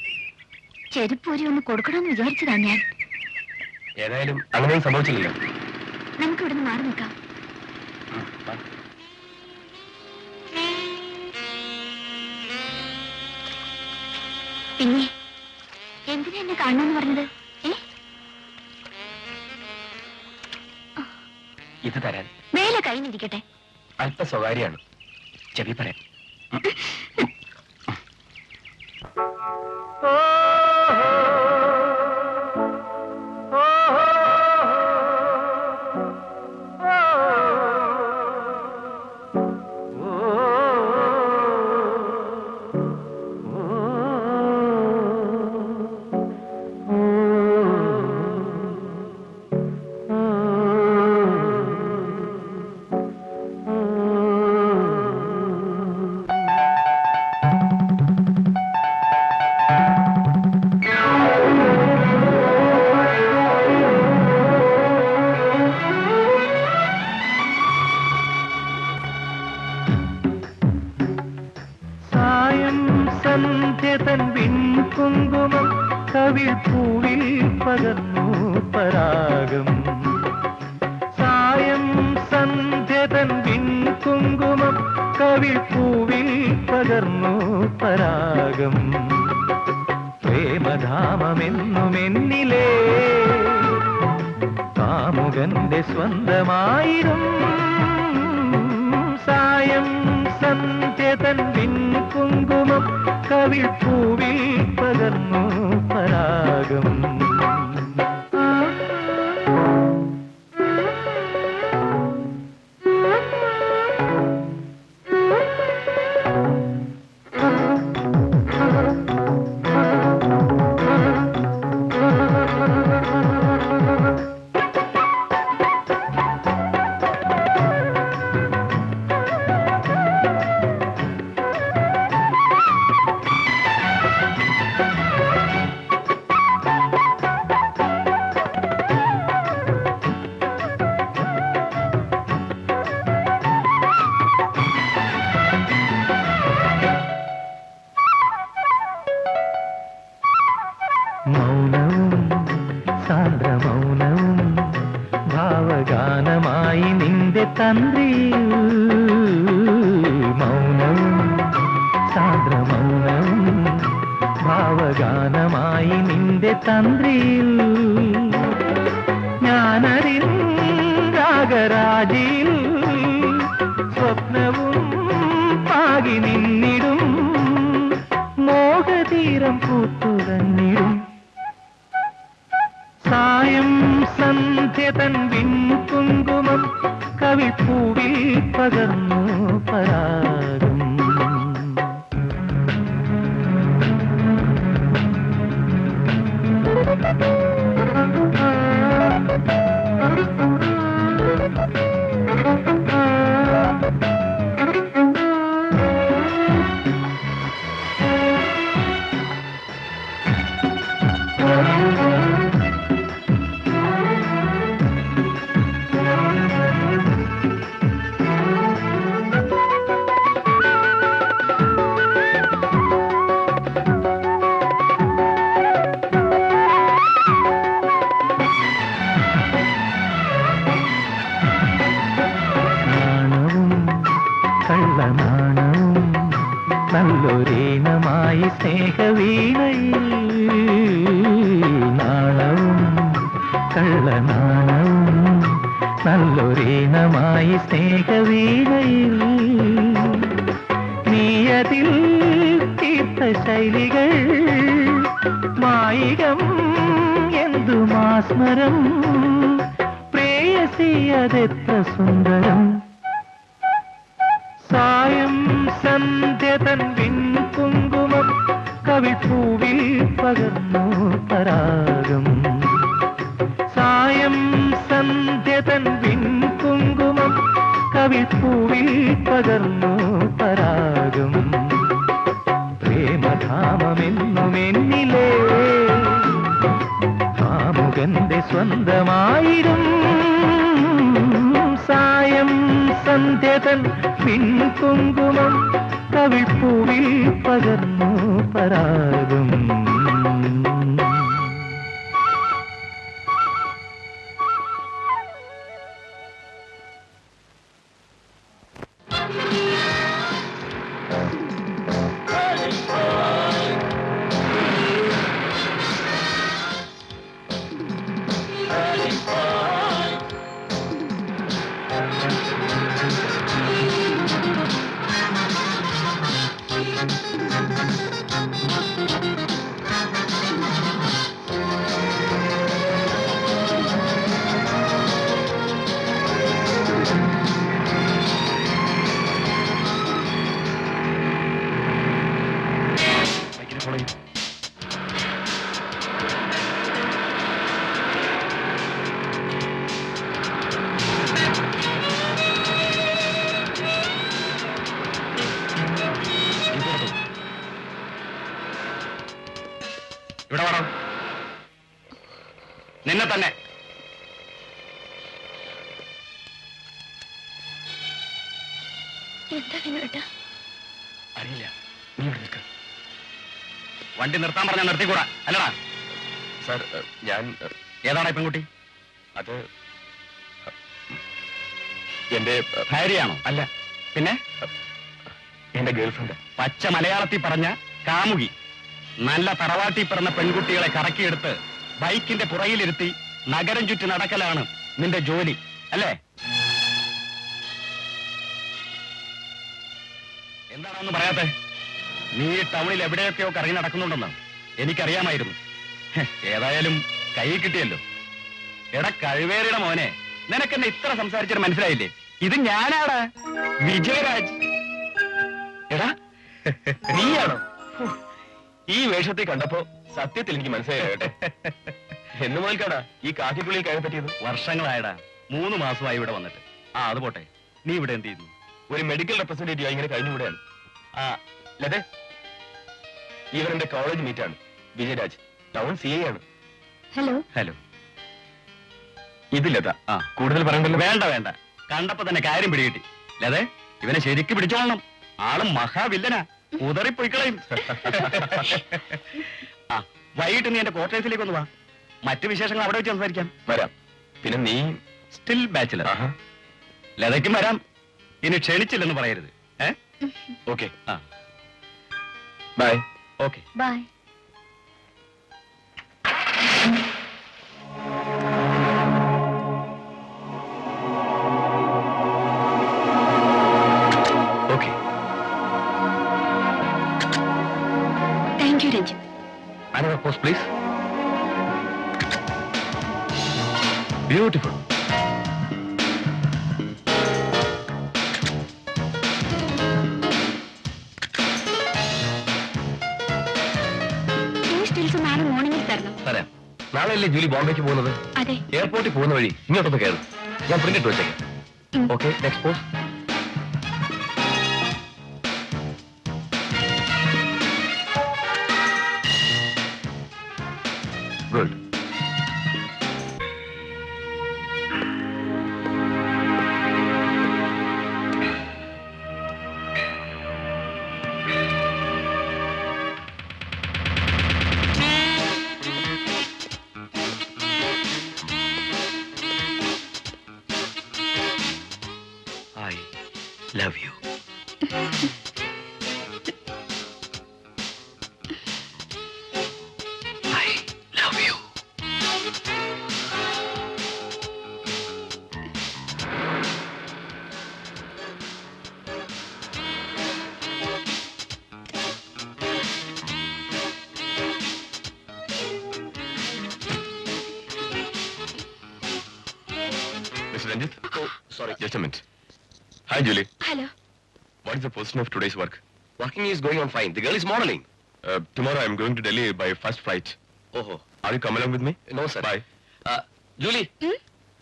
ചെരുപ്പൂരി ഒന്ന് കൊടുക്കണമെന്ന് വിചാരിച്ചതാ ഞാൻ. ഏതായാലും അങ്ങനെയും സംഭവിച്ചില്ലല്ലോ. നമുക്ക് ഇവിടുന്ന് മാറി നിൽക്കാം. വാ. പിന്നെ എന്തിനാ എന്നെ കാണണമെന്ന് പറഞ്ഞത്? ഇത് തരാൻ വേല കഴിഞ്ഞിരിക്കട്ടെ. അല്പ സ്വകാര്യാണ്. ചെവി പറയാം. കവിൾ പൂവിൽ പകർന്നു പരാഗം സായം സന്ധ്യതൻ കുങ്കുമം കവിൾ പൂവിൽ പകർന്നു പരാഗം പ്രേമധാമമെന്നുമെന്നിലേ കാമുകന്റെ സ്വന്തമായിരും സായം സന്ധ്യതൻ കുങ്കുമം കവിൾ പൂവിൽ പകർന്നു പരാഗം മൗനവും സാന്ദ്രമൗനവും ഭാവഗാനമായി നിന്റെ തന്ത്രിയിൽ മൗനവും സാന്ദ്രമൗനവും ഭാവഗാനമായി നിന്റെ തന്ത്രിയിൽ ഞാനറിൻ രാഗരാജിയിൽ സ്വപ്നവും പാകി നിന്നിടും മോഹതീരം പൂത്തുറന്നിടും സായം സന്ധ്യതൻ കുങ്കുമം കവിൾ പൂവിൽ പകർന്നു പരാഗം കള്ളനാണവും നല്ലൊരീണമായി സ്നേഹവീണയിൽ നാണവും കള്ളനാണവും നല്ലൊരീണമായി സ്നേഹവീണയിൽ നീയതിൽ തീർത്ത ശൈലികൾ മായികം എന്തു മാസ്മരം പ്രേയസി അതെത്ര സുന്ദരം സായം സന്ധ്യതൻ കുങ്കുമം കവിൾ പൂവിൽ പകർന്നു പരാഗം സായം സന്ധ്യതൻ കുങ്കുമം കവിൾ പൂവിൽ പകർന്നു പരാഗം പ്രേമധാമമെന്നുമെന്നിലേ കാമുകന്റെ സ്വന്തമായിരും സായം സന്ധ്യതൻ കുങ്കുമം കവിൾ പൂവിൽ പകർന്നു പരാഗം ഇവിടെ വേണം നിന്നെ തന്നെ. അറിയില്ല, നീ ഇവിടെ നിൽക്ക്. വണ്ടി നിർത്താൻ പറഞ്ഞാൽ നിർത്തിക്കൂടാ, അല്ലടാ? സാർ ഞാൻ ഏതാണ് ഈ പെൺകുട്ടി? അത് എന്റെ ഭാര്യയാണോ? അല്ല, പിന്നെ എന്റെ ഗേൾഫ്രണ്ട്. പച്ച മലയാളത്തിൽ പറഞ്ഞ കാമുകി. നല്ല തറവാട്ടി പിറന്ന പെൺകുട്ടികളെ കറക്കിയെടുത്ത് ബൈക്കിന്റെ പുറകിലിരുത്തി നഗരം ചുറ്റി നടക്കലാണ് നിന്റെ ജോലി, അല്ലേ? എന്താണെന്ന് പറയാത്തെ? നീ ടൗണിൽ എവിടെയൊക്കെയോ കറങ്ങി നടക്കുന്നുണ്ടെന്ന് എനിക്കറിയാമായിരുന്നു. ഏതായാലും കൈ കിട്ടിയല്ലോ. എടാ കഴിവേറിയുടെ മോനെ, നിനക്കെന്നെ ഇത്ര സംസാരിച്ചിട്ട് മനസ്സിലായില്ലേ? ഇത് ഞാനാടാ, വിജയരാജ്. എടാ നീയാണോ? ഈ വേഷത്തിൽ കണ്ടപ്പോ സത്യത്തിൽ എനിക്ക് മനസ്സിലായിട്ടെ. എന്ന് മുതൽക്കാടാ ഈ കാക്കിക്കുള്ളിൽ കയറി പറ്റിയത്? വർഷങ്ങളായടാ, 3 മാസമായി ഇവിടെ വന്നിട്ട്. അത് പോട്ടെ, നീ ഇവിടെ എന്ത് ചെയ്യുന്നു? ഒരു മെഡിക്കൽ റെപ്രസെന്റേറ്റീവ് ഇങ്ങനെ കഴിഞ്ഞുകൂടെയാണ്. ആ ലതേ, ഇവൻ എന്റെ കോളേജ് മീറ്റാണ്, വിജയരാജ്. ടൗൺ CA ആണ്. ഹലോ. ഹലോ. ഇത് ലത. ആ, കൂടുതൽ പറയണ്ടല്ലോ. വേണ്ട വേണ്ട, കണ്ടപ്പോ തന്നെ കാര്യം പിടികിട്ടി. അതെ, ഇവനെ ശരിക്ക് പിടിച്ചോളണം. ആളും മഹാവില്ലനാ, ഉതറിപ്പോയിക്കളയും. ആ, വൈകിട്ട് നീ എന്റെ ക്വാർട്ടേഴ്സിലേക്ക് ഒന്ന് വാ. മറ്റു വിശേഷങ്ങൾ അവിടെ വെച്ച് സംസാരിക്കാം. വരാം. പിന്നെ നീ സ്റ്റിൽ ബാച്ചിലർ. ആഹാ. ലതയ്ക്കും വരാം. ഇനി ക്ഷണിച്ചില്ലെന്ന് പറയരുത്. Okay. Ah, bye. Okay. Bye. Okay. Thank you Ranjith. Another pose, please. Beautiful. ഈ സ്റ്റിൽസ് നാളെ മോർണിംഗിൽ തരണം. തരാം. നാളെയല്ലേ ജൂലി ബോംബെക്ക് പോകുന്നത്? അതെ. എയർപോർട്ടിൽ പോകുന്ന വഴി ഇങ്ങോട്ടൊന്ന് കയറും. ഞാൻ പ്രിന്റ് ഇട്ട് വെച്ചേക്കാം. Okay, next pose. Good. I love you. I love you. Mr. Ranjit? Oh, sorry. Just a minute. Hi, Julie. Hello. What is the position of today's work? Working is going on fine. The girl is modeling. Tomorrow I am going to Delhi by first flight. Oh. Are you coming along with me? No, sir. Bye. Julie,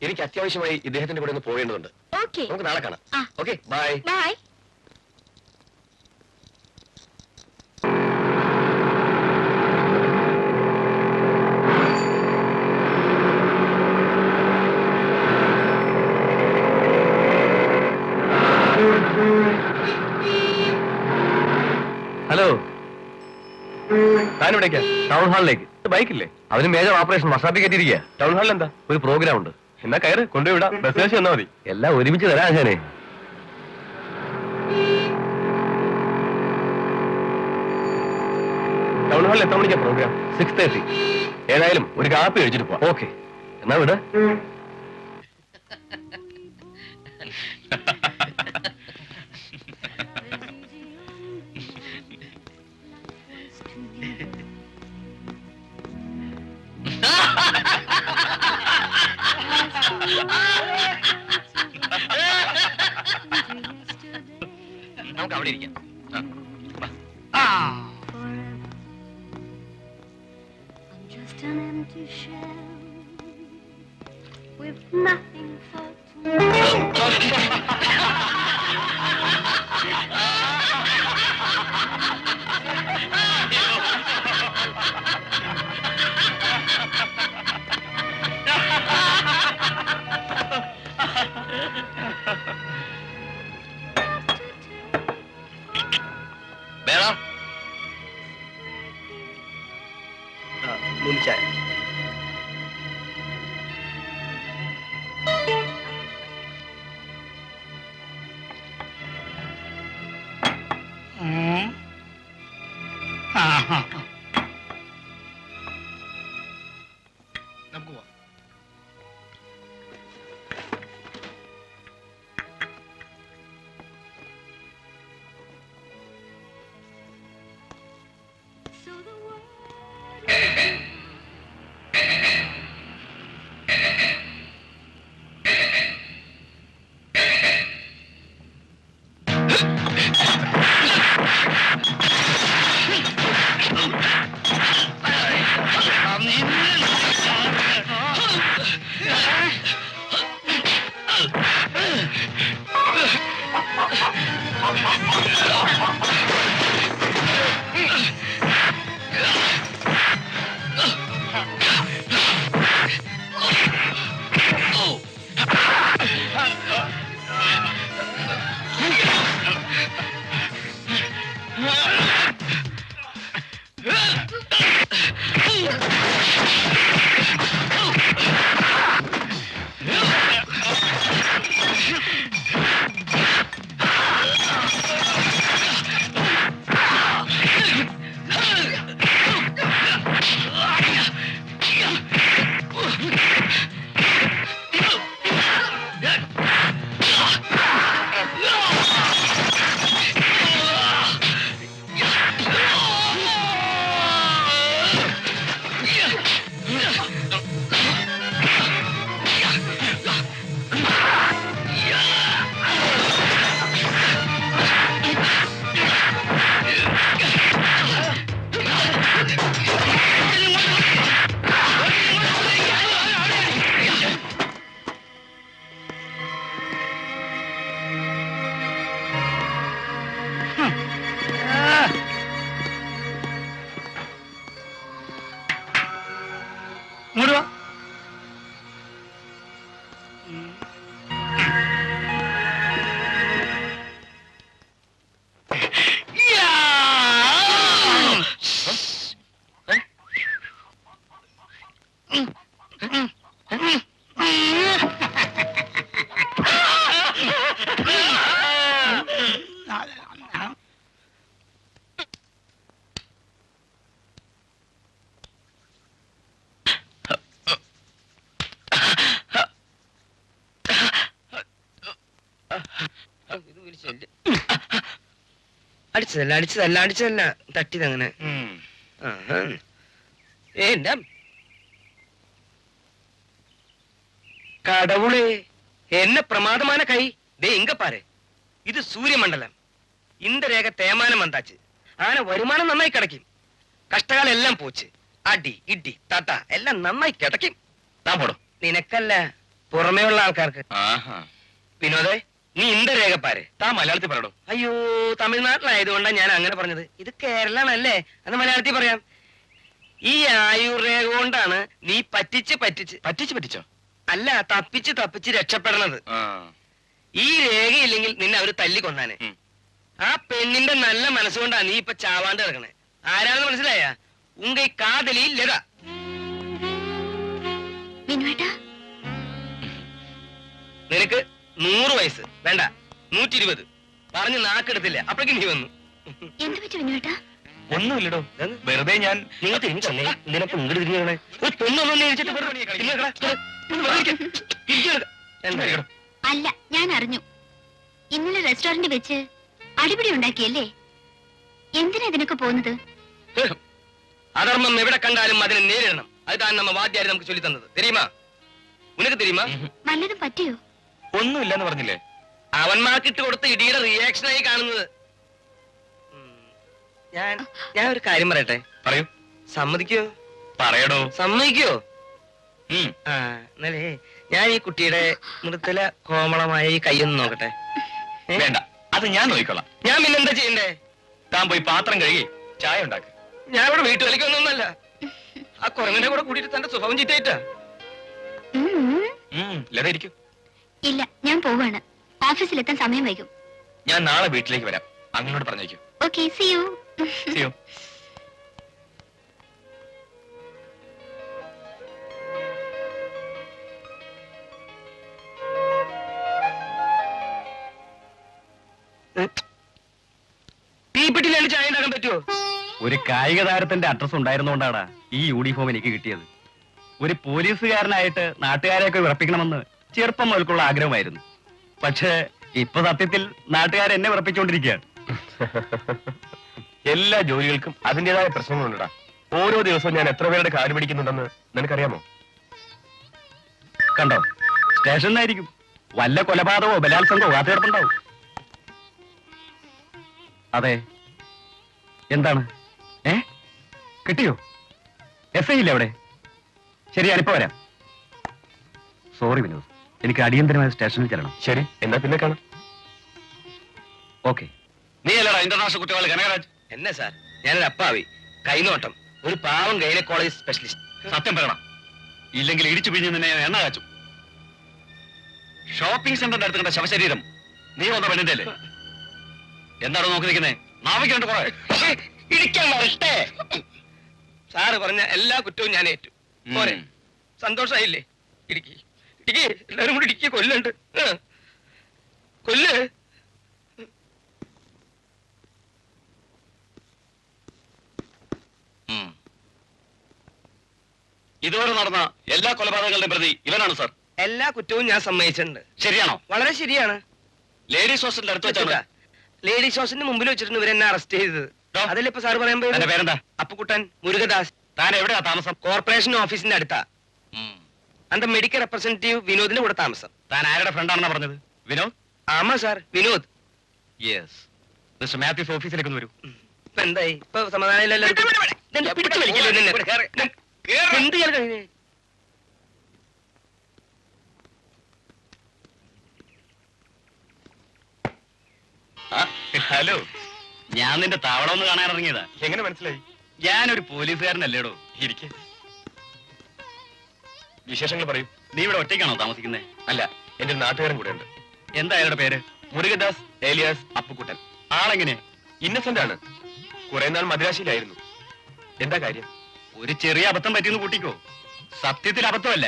എനിക്ക് അത്യാവശ്യമായി ഇദ്ദേഹത്തിന്റെ കൂടെ ഒന്ന് പോകേണ്ടതുണ്ട്. Okay. നമുക്ക് നാളെ കാണാം. ആ. Okay, bye. ബൈ. ഹലോ, ഞാനിവിടേക്കാ ടൗൺ ഹാളിലേക്ക്. ബൈക്കില്ലേ? അതിന് മേജർ ഓപ്പറേഷൻ മസാബി കയറ്റിയിരിക്കുക. ടൗൺ ഹാളിൽ എന്താ ഒരു പ്രോഗ്രാം ഉണ്ട്. എന്നാ കയറ്, കൊണ്ടുപോയിടാം. ബസ് കാശ് തന്നാ മതി. എല്ലാം ഒരുമിച്ച് തരാം ഞാനേ. ടൗൺ ഹാളിൽ എത്ര മണിക്കാ പ്രോഗ്രാം? 6:30. ഏതായാലും ഒരു കാപ്പി കഴിച്ചിട്ട് പോവാം. ഓക്കെ, എന്നാ വിട്. നമുക്ക് അവിടെ ഇരിക്കാം. Just an empty shell with nothing for മൂന്ന് ചായ. നമുക്ക് പോവാം. ഇങ്ങോട്ട് വാ. അടിച്ചതല്ല തട്ടിയതങ്ങനെ. എന്റെ கடவுளே, என்ன பிரமாதமான கை. டே இங்க பாரு, இது சூரியமண்டலம். இந்த ரேக தேமானம் வந்தாச்சு. ஆனா வருமானம் നന്നായി கிடைக்கும். കഷ്ടകാലം എല്ലാം പോച്ച്. അടി ഇടി താത്ത എല്ലാം നന്നായി കിടക്കും. താൻ പോടോ. നിനക്കല്ല, പുറമേ ഉള്ള ആൾക്കാർക്ക്. വിനോദേ, നീ ഇന്ത രേഖ പാര്. താൻ മലയാളത്തിൽ പറയടോ. അയ്യോ, തമിഴ്നാട്ടിലായതുകൊണ്ടാണ് ഞാൻ അങ്ങനെ പറഞ്ഞത്. ഇത് കേരളാണല്ലേ, അത് മലയാളത്തിൽ പറയാം. ഈ ആയുർ രേഖ കൊണ്ടാണ് നീ പറ്റിച്ചോ അല്ല തപ്പിച്ച് രക്ഷപ്പെടണത്. ഈ രേഖയില്ലെങ്കിൽ നിന്നെ അവര് തല്ലിക്കൊന്നാനെ. ആ പെണ്ണിന്റെ നല്ല മനസ്സുകൊണ്ടാണ് നീ ഇപ്പൊ ചാവാണ്ട് കിടക്കണേ. ആരാണെന്ന് മനസ്സിലായ? ഉങ്കൈ കാതലി ലത. നിനക്ക് 100 വയസ്സ് വേണ്ട, 120. പറഞ്ഞ് നാക്കെടുത്തില്ല, അപ്പോഴേക്കും നീ വന്നു. ഒന്നുമില്ലടോ, വെറുതെ ഞാൻ നിങ്ങൾ തിരിഞ്ഞേ. ഇതിനൊപ്പം ഇങ്ങോട്ട് തിരിഞ്ഞേ. അല്ല, ഞാൻ അറിഞ്ഞു. ഇന്നലെ റെസ്റ്റോറന്റ് വെച്ച് അടിപിടി ഉണ്ടാക്കിയല്ലേ? എന്തിനാ ഇതിനൊക്കെ പോകുന്നത്? അധർമ്മം എവിടെ കണ്ടാലും അതിനെ നേരിടണം. അതാണ് നമ്മ വാദ്യാരി നമുക്ക് ചൊല്ലി തന്നത്. തെരിയുമാ? ഉനക്ക് തെരിയുമാ? വല്ലതും പറ്റിയോ? ഒന്നുമില്ലെന്ന് പറഞ്ഞില്ലേ? അവന്മാർക്കിട്ട് കൊടുത്ത ഇടിയുടെ റിയാക്ഷനായി കാണുന്നത്. ഞാൻ ഒരു കാര്യം പറയട്ടെ. പറയൂ. സമ്മതിക്കോ? പറയടോ. സമ്മതിക്കോ? എന്നാലേ ഞാൻ ഈ കുട്ടിയുടെ മൃദുല കോമളമായ ഈ കൈയൊന്ന് നോക്കട്ടെ. വേണ്ട, അത് ഞാൻ നോക്കിക്കോളാം. ഞാൻ പിന്നെന്താ ചെയ്യണ്ടേ? താൻ പോയി പാത്രം കഴുകി ചായ ഉണ്ടാക്ക്. ഞാൻ ഇവിടെ വീട്ടുകളിക്കൊന്നൊന്നല്ല. ആ കുരങ്ങന്റെ കൂടെ കൂട്ടിയിട്ട് തന്റെ സ്വഭാവം ചീറ്റായിട്ടാ. ലത ഇരിക്കൂ. ഇല്ല, ഞാൻ പോവാണ്. ഓഫീസിലെത്താൻ സമയം വൈകും. ഞാൻ നാളെ വീട്ടിലേക്ക് വരാം. അങ്ങോട്ട് പറഞ്ഞേക്കൂ. Okay, see you. See you. തീപ്പെട്ടിയിലാണ് ചായ ഉണ്ടാക്കാൻ പറ്റുമോ? ഒരു കായിക താരത്തിന്റെ അഡ്രസ് ഉണ്ടായിരുന്നോണ്ടാണ് ഈ യൂണിഫോം എനിക്ക് കിട്ടിയത്. ഒരു പോലീസുകാരനായിട്ട് നാട്ടുകാരെയൊക്കെ വിറപ്പിക്കണമെന്ന് ചെറുപ്പം മുതൽക്കുള്ള ആഗ്രഹമായിരുന്നു. പക്ഷേ ഇപ്പൊ സത്യത്തിൽ നാട്ടുകാർ എന്നെ വിറപ്പിച്ചുകൊണ്ടിരിക്കുകയാണ്. എല്ലാ ജോലികൾക്കും അതിന്റേതായ പ്രശ്നങ്ങളുണ്ടാ. ഓരോ ദിവസവും ഞാൻ എത്ര പേരുടെ കാല് പിടിക്കുന്നുണ്ടെന്ന് നിനക്കറിയാമോ? കണ്ടോ, സ്റ്റേഷനിലായിരിക്കും വല്ല കൊലപാതകമോ ബലാത്സംഗമോ കാത്തുകിടപ്പുണ്ടാവും. അതെ, എന്താണ്? കിട്ടിയോ? എസ് ഐ ഇല്ല അവിടെ? ശരി, ഞാനിപ്പോ വരാം. സോറി വിനോദ്, എനിക്ക് അടിയന്തരമായ സ്റ്റേഷനിൽ ചെല്ലണം. ശരി, എന്നാ പിന്നെ കാണാം. ഓക്കെ. നീ അല്ലടാ ഇന്റർനാഷണൽ കുറ്റവാളി കനകരാജ്? എന്നെ സാർ, ഞാനൊരു അപ്പാവി, കൈനോട്ടം, ഒരു പാവം ഗൈനക്കോളജി സ്പെഷ്യലിസ്റ്റ്. സത്യം പറയണം, ഇല്ലെങ്കിൽ ഇടിച്ചു പിഴിഞ്ഞ് നിന്നെ എണ്ണ കാച്ചു. ഷോപ്പിംഗ് സെന്ററിന്റെ അടുത്ത് കണ്ട ശവശരീരം നീ വന്ന പെണ്ണിന്റെ അല്ലേ? എന്താണ് നോക്കി നിൽക്കുന്നേ? നാവിക്കുണ്ട് കുറെ. ഇടിക്കാൻ വരട്ടെ. സാറ് പറഞ്ഞ എല്ലാ കുറ്റവും ഞാൻ ഏറ്റു. പോരെ, സന്തോഷായില്ലേ? ഇടുക്കി ഇടുക്കി, എല്ലാരും കൂടി ഇടുക്കി കൊല്ലുണ്ട്. കൊല്ല്. ഇതുവരെ നടന്ന എല്ലാ കൊലപാതകങ്ങളുടെയും പ്രതി ഇവനാണ് സാർ. എല്ലാ കുറ്റവും ഞാൻ സമ്മതിച്ചിട്ടുണ്ട്. ശരിയാണോ? വളരെ ശരിയാണ്. ലേഡീസ് ഹോസ്റ്റലിന്റെ അടുത്ത് വെച്ചാണ്. ലേഡീസ് ഹോസ്റ്റലിന് മുമ്പിൽ വെച്ചിട്ടുണ്ട് ഇവരെന്നെ അറസ്റ്റ് ചെയ്തത്. അതല്ലേ ഇപ്പൊ സാറ് പറയാൻ എന്റെ പോയത്? പേരെന്താ? അപ്പുക്കുട്ടൻ മുരുകദാസ്. താൻ എവിടെയാ താമസം? കോർപ്പറേഷൻ ഓഫീസിന്റെ അടുത്താ. അന്ത മെഡിക്കൽ റെപ്രസെന്റേറ്റീവ് വിനോദിന്റെ കൂടെ താമസം. താൻ ആരുടെ ഫ്രണ്ടാണെന്നാ പറഞ്ഞത്? വിനോദ്? ആമാ sir, Vinod. Yes. Mister Mathews ഓഫീസിലേക്ക് ഒന്ന് വരൂ. ഇപ്പൊ എന്തായി? ഇപ്പൊ സമാധാനം പിടിച്ചു വലിക്കില്ലേ നിന്നെ? എന്ത് ചെയ്യാൻ കഴിഞ്ഞേ? ഹലോ, ഞാൻ നിന്റെ താവളം ഒന്ന് കാണാൻ ഇറങ്ങിയതാ. എങ്ങനെ മനസ്സിലായി? ഞാനൊരു പോലീസുകാരനല്ലേടോ. ഇരിക്കെ. വിശേഷങ്ങൾ പറയൂ. നീ ഇവിടെ ഒറ്റയ്ക്കാണോ താമസിക്കുന്നത്? അല്ല, എന്റെ ഒരു നാട്ടുകാരൻ കൂടെ ഉണ്ട്. എന്താ അയാളുടെ പേര്? മുരുകദാസ് ഏലിയാസ് അപ്പുക്കുട്ടൻ. ആളെങ്ങനെ? ഇന്നസെന്റ് ആണ്. കുറെ നാൾ മദ്രാശിയിലായിരുന്നു. എന്താ കാര്യം? ഒരു ചെറിയ അബദ്ധം പറ്റിയെന്ന് കൂട്ടിക്കോ. സത്യത്തിൽ അബദ്ധമല്ല,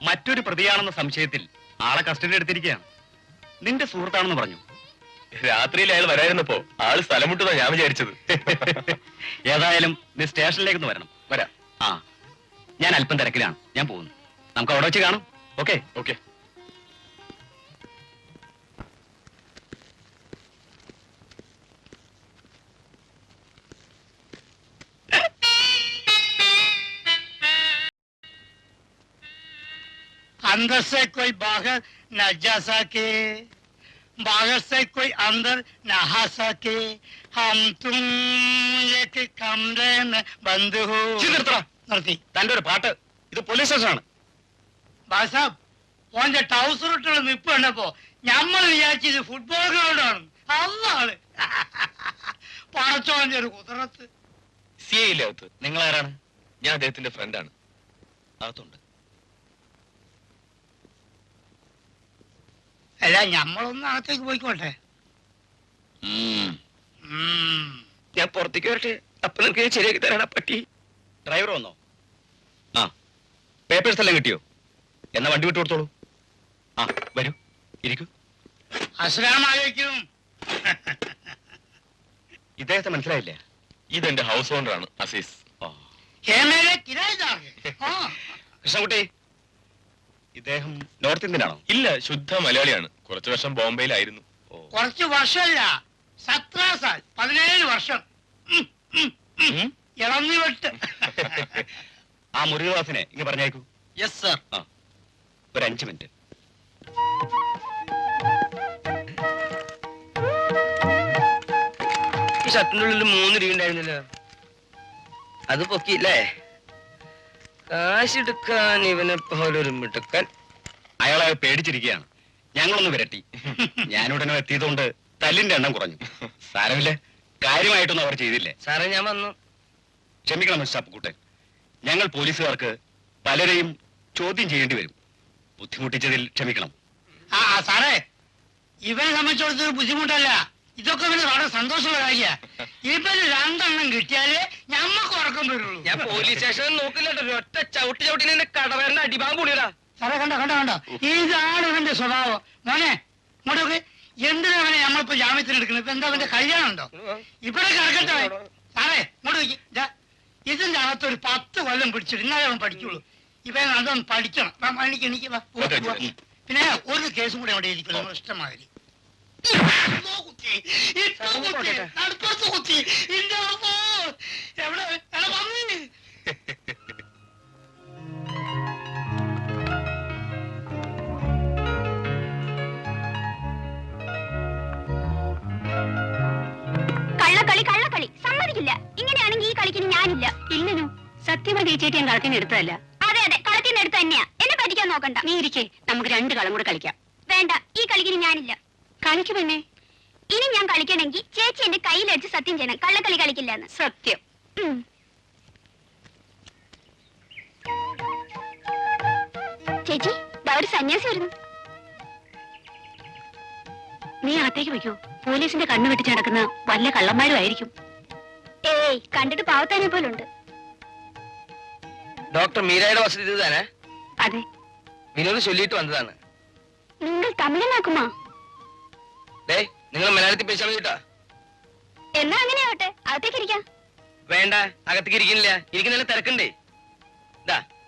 മറ്റൊരു പ്രതിയാണെന്ന സംശയത്തിൽ ആളെ കസ്റ്റഡി എടുത്തിരിക്കുകയാണ്. നിന്റെ സുഹൃത്താണെന്ന് പറഞ്ഞു. രാത്രിയിൽ അയാൾ വരായിരുന്നപ്പോ ആള് സ്ഥലം വിട്ടതാ ഞാൻ വിചാരിച്ചത്. ഏതായാലും നീ സ്റ്റേഷനിലേക്ക് ഒന്ന് വരണം. വരാം. ആ, ഞാൻ അല്പം തിരക്കിലാണ്, ഞാൻ പോകുന്നു. നമുക്ക് അവിടെ വെച്ച് കാണാം. ഓക്കെ? ഓക്കെ. अंदर से कोई बाहर न जा सके, बाहर से कोई अंदर न आ सके, हम तुम एक कमरे में बंद हो. നിർത്തി. തന്റെ ഒരു പാട്ട്. ഇത് പോലീസ് സ്റ്റേഷനാണ്. ബാസാബ്, ഓന്റെ ടൗസർ ഇട്ടുള്ള നിപ്പ് കണ്ടപ്പോ ഞമ്മൾ വിചാരിച്ചത് ഫുട്ബോൾ ഗ്രൗണ്ടാണ്. അതാണ് പടച്ചോന്റെ ഒരു കുതിരത്ത്. സിഐ ഇല്ലേ അകത്ത്? നിങ്ങൾ ആരാണ്? ഞാൻ അദ്ദേഹത്തിന്റെ ഫ്രണ്ടാണ്. അകത്തുണ്ട്. അല്ല, ഞമ്മളൊന്ന് അകത്തേക്ക് പോയിക്കോട്ടെ. ഞാൻ പുറത്തേക്ക് വരട്ടെ? അപ്പൊ നിനക്ക് ശരിയാക്കി തരാനാ പറ്റി. ഡ്രൈവർ വന്നോ? ആ, പേപ്പേഴ്സ് എല്ലാം കിട്ടിയോ? എന്നാ വണ്ടി വിട്ടു കൊടുത്തോളൂ. ആ, വരൂ, ഇരിക്കൂ. അസ്സലാമലൈക്കും. ഇദ്ദേഹത്തെ മനസ്സിലായില്ലേ? ഇതെന്റെ ഹൗസ് ഓണറാണ് അസീസ്. ഹേമേലെ കിരായദാർ. കൃഷ്ണൻകുട്ടി, ഇദ്ദേഹം നോർത്ത് ഇന്ത്യനാണോ? ഇല്ല, ശുദ്ധ മലയാളിയാണ്. കുറച്ചു വർഷം ബോംബെയിലായിരുന്നു. കുറച്ച് വർഷമല്ല, 17 സാൽ, 17 വർഷം. ഇളന്നി വെട്ട്. ആ മുരുകദാസിനെ ഇങ്ങ് പറഞ്ഞേക്കൂ. Yes sir. ആ, ഒരു 5 മിനിറ്റ്. ഈ ഷർട്ടിന്റെ ഉള്ളിൽ 3 രൂപ ഉണ്ടായിരുന്നല്ലോ, അത് പൊക്കിയില്ലേ? കാശെടുക്കാൻ ഇവനെ പോലൊരു മിടുക്കൻ. അയാളെ പേടിച്ചിരിക്കുകയാണ്. ഞങ്ങളൊന്ന് വിരട്ടി. ഞാനുടനെ എത്തിയതുകൊണ്ട് തല്ലിന്റെ എണ്ണം കുറഞ്ഞു. സാരമില്ല, കാര്യമായിട്ടൊന്നും അവർ ചെയ്തില്ലേ. സാറേ, ഞാൻ വന്നു. ക്ഷമിക്കണം മിസ്റ്റർ അപ്പുക്കുട്ടൻ, ഞങ്ങൾ പോലീസുകാർക്ക് പലരെയും ചോദ്യം ചെയ്യേണ്ടി വരും. ബുദ്ധിമുട്ടിച്ചതിൽ ക്ഷമിക്കണം. ആ സാറേ, ഇവനെ സംബന്ധിച്ചിടത്തൊരു ബുദ്ധിമുട്ടല്ല, ഇതൊക്കെ പിന്നെ വളരെ സന്തോഷമുള്ള കാര്യ. ഇവന് 2 എണ്ണം കിട്ടിയാലേ ഞമ്മക്ക് ഉറക്കം വരുള്ളൂ. ഞാൻ പോലീസ് സ്റ്റേഷനിൽ നോക്കില്ല, ഒറ്റ ചവിട്ടിനെ കടവരന്റെ അടിഭാഗം കൂടിയടാ. സാറേ, കണ്ടോ ഇതാണ് ഇവന്റെ സ്വഭാവം. മോനെ, ഇങ്ങോട്ടൊക്കെ എന്തിനാ അവനെ നമ്മളിപ്പോ ജാമ്യത്തിന് എടുക്കുന്നത്? ഇപ്പൊ എന്താ അവന്റെ കല്യാണം ഉണ്ടോ? ഇവിടെ കിടക്കട്ടെ. സാറേ ഇങ്ങോട്ട് നോക്കി. ദാ, ഇതിന്റെ അകത്ത് ഒരു 10 കൊല്ലം പിടിച്ചിട്ട് ഇന്നാലേ അവൻ പഠിക്കുള്ളൂ. ഇവൻ അതൊന്ന് പഠിക്കണം. വാ, എനിക്ക് വാ, പോവാ. പിന്നെ ഒരു കേസും കൂടെ അവിടെ ഇരിക്കും നമ്മൾ ഇഷ്ടമാതിരി. എവിടെ വന്ന് കള്ളക്കളി കള്ളക്കളി സമ്മതിക്കില്ല. ഇങ്ങനെയാണെങ്കിൽ ഈ കളിക്കിന് ഞാനില്ല. ഇല്ലനു സത്യമായി ജയിച്ചേട്ടി ഞാൻ കളത്തിന് എടുത്തതല്ല. അതെ അതെ കളത്തിന് എടുത്ത് തന്നെയാ. എന്നെ പറ്റിക്കാൻ നോക്കണ്ട. നീ ഇരിക്കേ, നമുക്ക് 2 കളും കൂടെ കളിക്കാം. വേണ്ട, ഈ കളിക്കിന് ഞാനില്ല. കളിക്ക് പെണ്ണേ. ഇനി ഞാൻ കളിക്കണമെങ്കിൽ ചേച്ചി എന്റെ കയ്യിലടിച്ച് സത്യം ചെയ്യണം കള്ളക്കളി കളിക്കില്ല എന്ന്. സത്യം. ചേച്ചി ഒരു സന്യാസി വരുന്നു. നീ അകത്തേക്ക് വയ്ക്കോ. പോലീസിന്റെ കണ്ണു വെട്ടിച്ച് നടക്കുന്ന വല്ല കള്ളന്മാരും ആയിരിക്കും. ഏയ്, കണ്ടിട്ട് പാവത്താനെ പോലുണ്ട്. ഡോക്ടർ മീരയുടെ വസതി ഇത് തന്നെ? അതെ. വിനോദ് ചൊല്ലിയിട്ട് വന്നതാണ്. നിങ്ങൾ തമിഴനാക്കുമാ? നിങ്ങൾ മലയാളത്തിൽ പേശാൻ കേട്ടാ? എന്നാ അങ്ങനെ ആവട്ടെ, അകത്തേക്ക് ഇരിക്കാം. വേണ്ട, അകത്തേക്ക് ഇരിക്കുന്നില്ല. ഇരിക്കുന്നതിന് തിരക്കുണ്ടേ.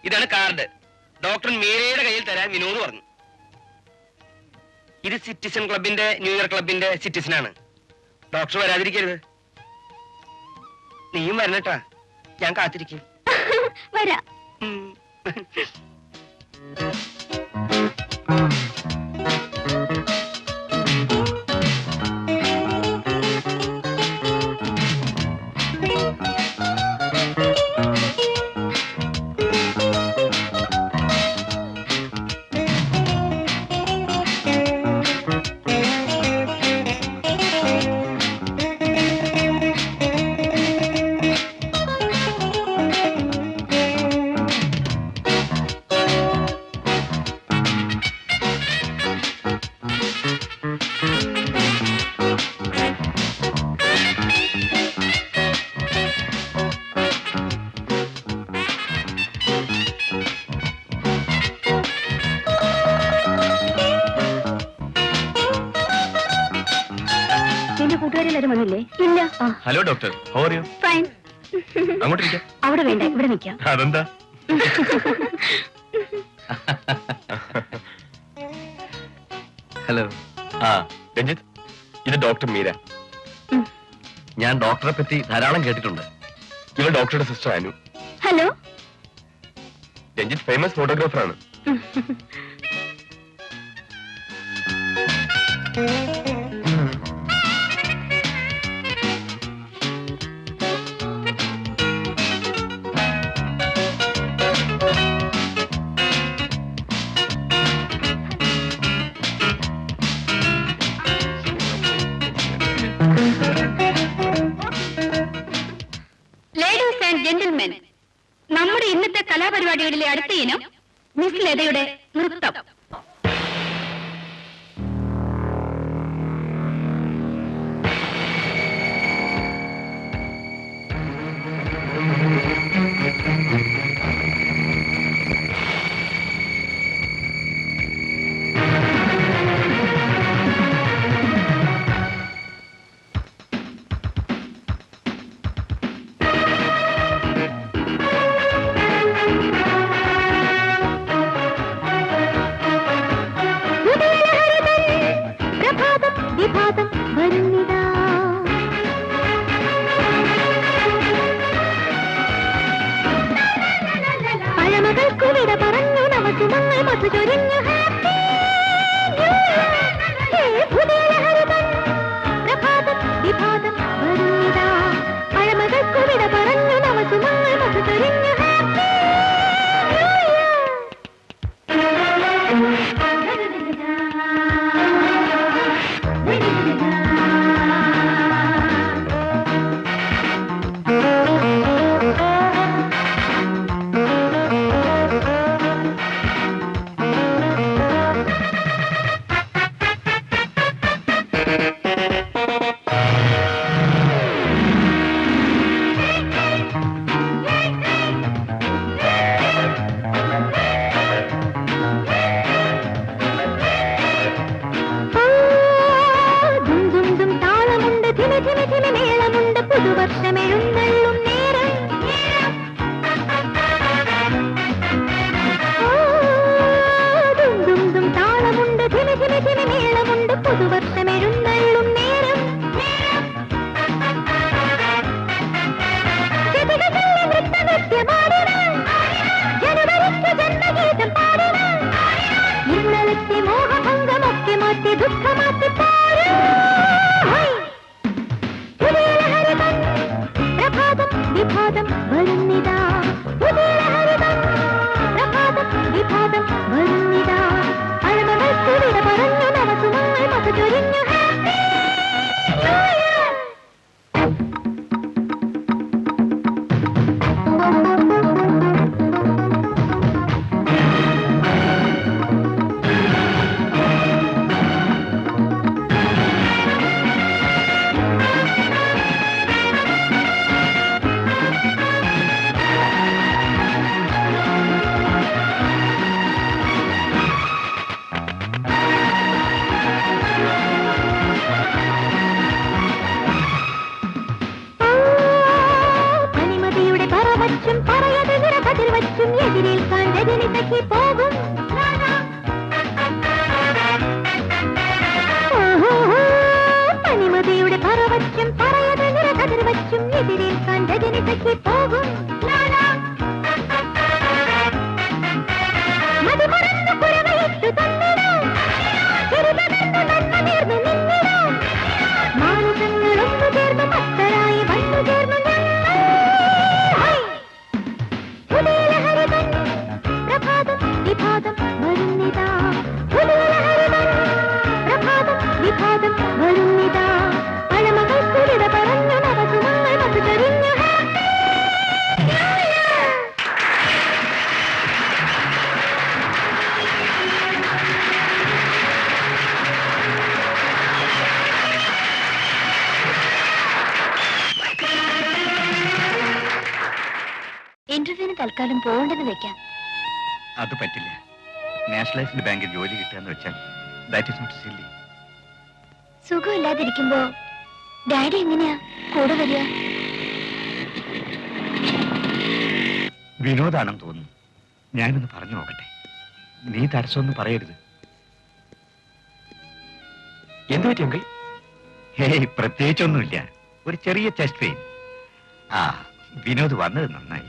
ഇതാണ് കാർഡ്. ഡോക്ടർ മീരയുടെ കയ്യിൽ തരാൻ വിനോദ് പറഞ്ഞു. ഇത് സിറ്റിസൺ ക്ലബിന്റെ ന്യൂ ഇയർ ക്ലബിന്റെ സിറ്റിസൺ ആണ്. ഡോക്ടർ വരാതിരിക്കരുത്. നീയും വരണട്ടാ, ഞാൻ കാത്തിരിക്കും. വരാ. ഇല്ല. Hello doctor, how are you? Fine. അങ്ങോട്ട് ഇരിക്കാം. അവിടെ വേണ്ട, ഇവിടെ നിൽക്കാം. അതെന്താ? ഹലോ. രഞ്ജിത്ത്, ഇത് ഡോക്ടർ മീര. ഞാൻ ഡോക്ടറെ പറ്റി ധാരാളം കേട്ടിട്ടുണ്ട്. ഇവർ ഡോക്ടറുടെ sister Anu. Hello. Ranjith famous ഫോട്ടോഗ്രാഫറാണ്. ലേഡീസ് ആൻഡ് ജെന്റിൽമെൻ, നമ്മുടെ ഇന്നത്തെ കലാപരിപാടികളിലെ അടുത്ത ഇനം മിസ് ലതയുടെ നൃത്തം. മേളമുണ്ട് പുതുവർഷമെഴുന്ന മേളമുണ്ട് പുതുവർഷമെഴുന്നള്ളും നേരം ജനവരിക്ക് ജന്മഗീതം പാടണം ഇന്നലത്തെ മോഹഭംഗമൊക്കെ മാറ്റി ദുഃഖമാറ്റി പ്രഭാതം വിഭാതം വരുന്നിതാ പ്രഭാതം വിഭാതം വരുന്നിതാ പഴമകൾക്ക് വിട പറഞ്ഞു നവസുമങ്ങൾ മത ചൊരിഞ്ഞു എതിരേൽക്കാൻ രജനി സഖി പോകും പനിമതിയുടെ പറവച്ചും പറയത് നിറകതിർ വച്ചും എതിരേൽക്കാൻ രജനി സഖി പോകും മതി മറന്നു കുരവയിട്ടു തന്നിടോ ചെറുതന്നു നന്മ നേർന്നു നിന്നിടോ മാനസങ്ങൾ ഒന്നു ചേർന്ന് മക്കളായി വന്നു ചേർന്നു പ്രഭാതം വിഭാതം വരുന്നിതാ പ്രഭാതം വിഭാതം വരുന്നിതാ പഴമകൾ കുളിത പറഞ്ഞു നവസുമങ്ങൾ മധു ചൊരിഞ്ഞു ഇന്റർവ്യൂവിന് തൽക്കാലം പോകണ്ടെന്ന് വെക്കാം. അത് പറ്റില്ല. നാഷണലൈസ്ഡ് ബാങ്കിൽ ജോലി കിട്ടുകയെന്ന് വെച്ചാൽ ദാറ്റ് ഈസ് നോട്ട് സില്ലി. സുഖമില്ലാതിരിക്കുമ്പോ ഡാഡി എങ്ങനെയാ കൂടെ വരിക? വിനോദാണെന്ന് തോന്നുന്നു. ഞാനൊന്ന് പറഞ്ഞു നോക്കട്ടെ. നീ തടസ്സമൊന്നും പറയരുത്. എന്ത് പറ്റി അങ്കിൾ? ഹേയ്, പ്രത്യേകിച്ചൊന്നുമില്ല. ഒരു ചെറിയ ചെസ്റ്റ് പെയിൻ. ആ, വിനോദ് വന്നത് നന്നായി.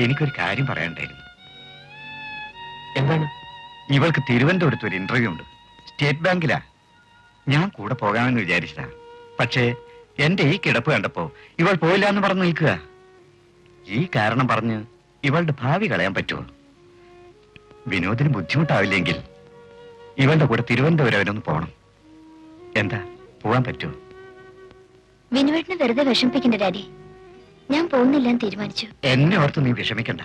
എനിക്കൊരു കാര്യം പറയാനുണ്ടായിരുന്നു. എന്താണ്? ഇവൾക്ക് തിരുവനന്തപുരത്ത് ഒരു ഇന്റർവ്യൂ ഉണ്ട്. സ്റ്റേറ്റ് ബാങ്കിലാ. ഞാൻ കൂടെ പോകാമെന്ന് വിചാരിച്ചതാ. പക്ഷേ എന്റെ ഈ കിടപ്പ് കണ്ടപ്പോ ഇവൾ പോയില്ല എന്ന് പറഞ്ഞു നിൽക്കുക. ഈ കാരണം പറഞ്ഞ് ഇവളുടെ ഭാവി കളയാൻ പറ്റുമോ? വിനോദിന് ബുദ്ധിമുട്ടാവില്ലെങ്കിൽ ഇവളുടെ കൂടെ തിരുവനന്തപുരം വരെ ഒന്ന് പോകണം. എന്താ, പോകാൻ പറ്റുമോ? വിനുവേട്ടനെ വെറുതെ വിഷമിപ്പിക്കണ്ട ഡാഡി. ഞാൻ പോകുന്നില്ലെന്ന് തീരുമാനിച്ചു. എന്നെ ഓർത്ത് നീ വിഷമിക്കണ്ട.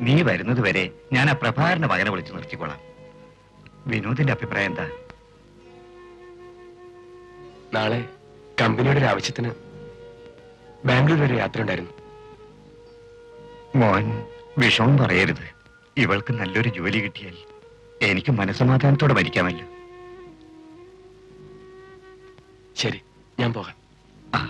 നീ വരുന്നത് വരെ ഞാൻ ആ പ്രഭാകരന്റെ മകനെ വിളിച്ച് നിർത്തിക്കോളാം. വിനോദിന്റെ അഭിപ്രായം എന്താ? നാളെ കമ്പനിയുടെ ഒരു ആവശ്യത്തിന് ബാംഗ്ലൂർ വരെ യാത്ര ഉണ്ടായിരുന്നു. മോൻ വിഷമം പറയരുത്. ഇവൾക്ക് നല്ലൊരു ജോലി കിട്ടിയാൽ എനിക്ക് മനസ്സമാധാനത്തോടെ മരിക്കാമല്ലോ. ശരി, ഞാൻ പോകാം. ആ,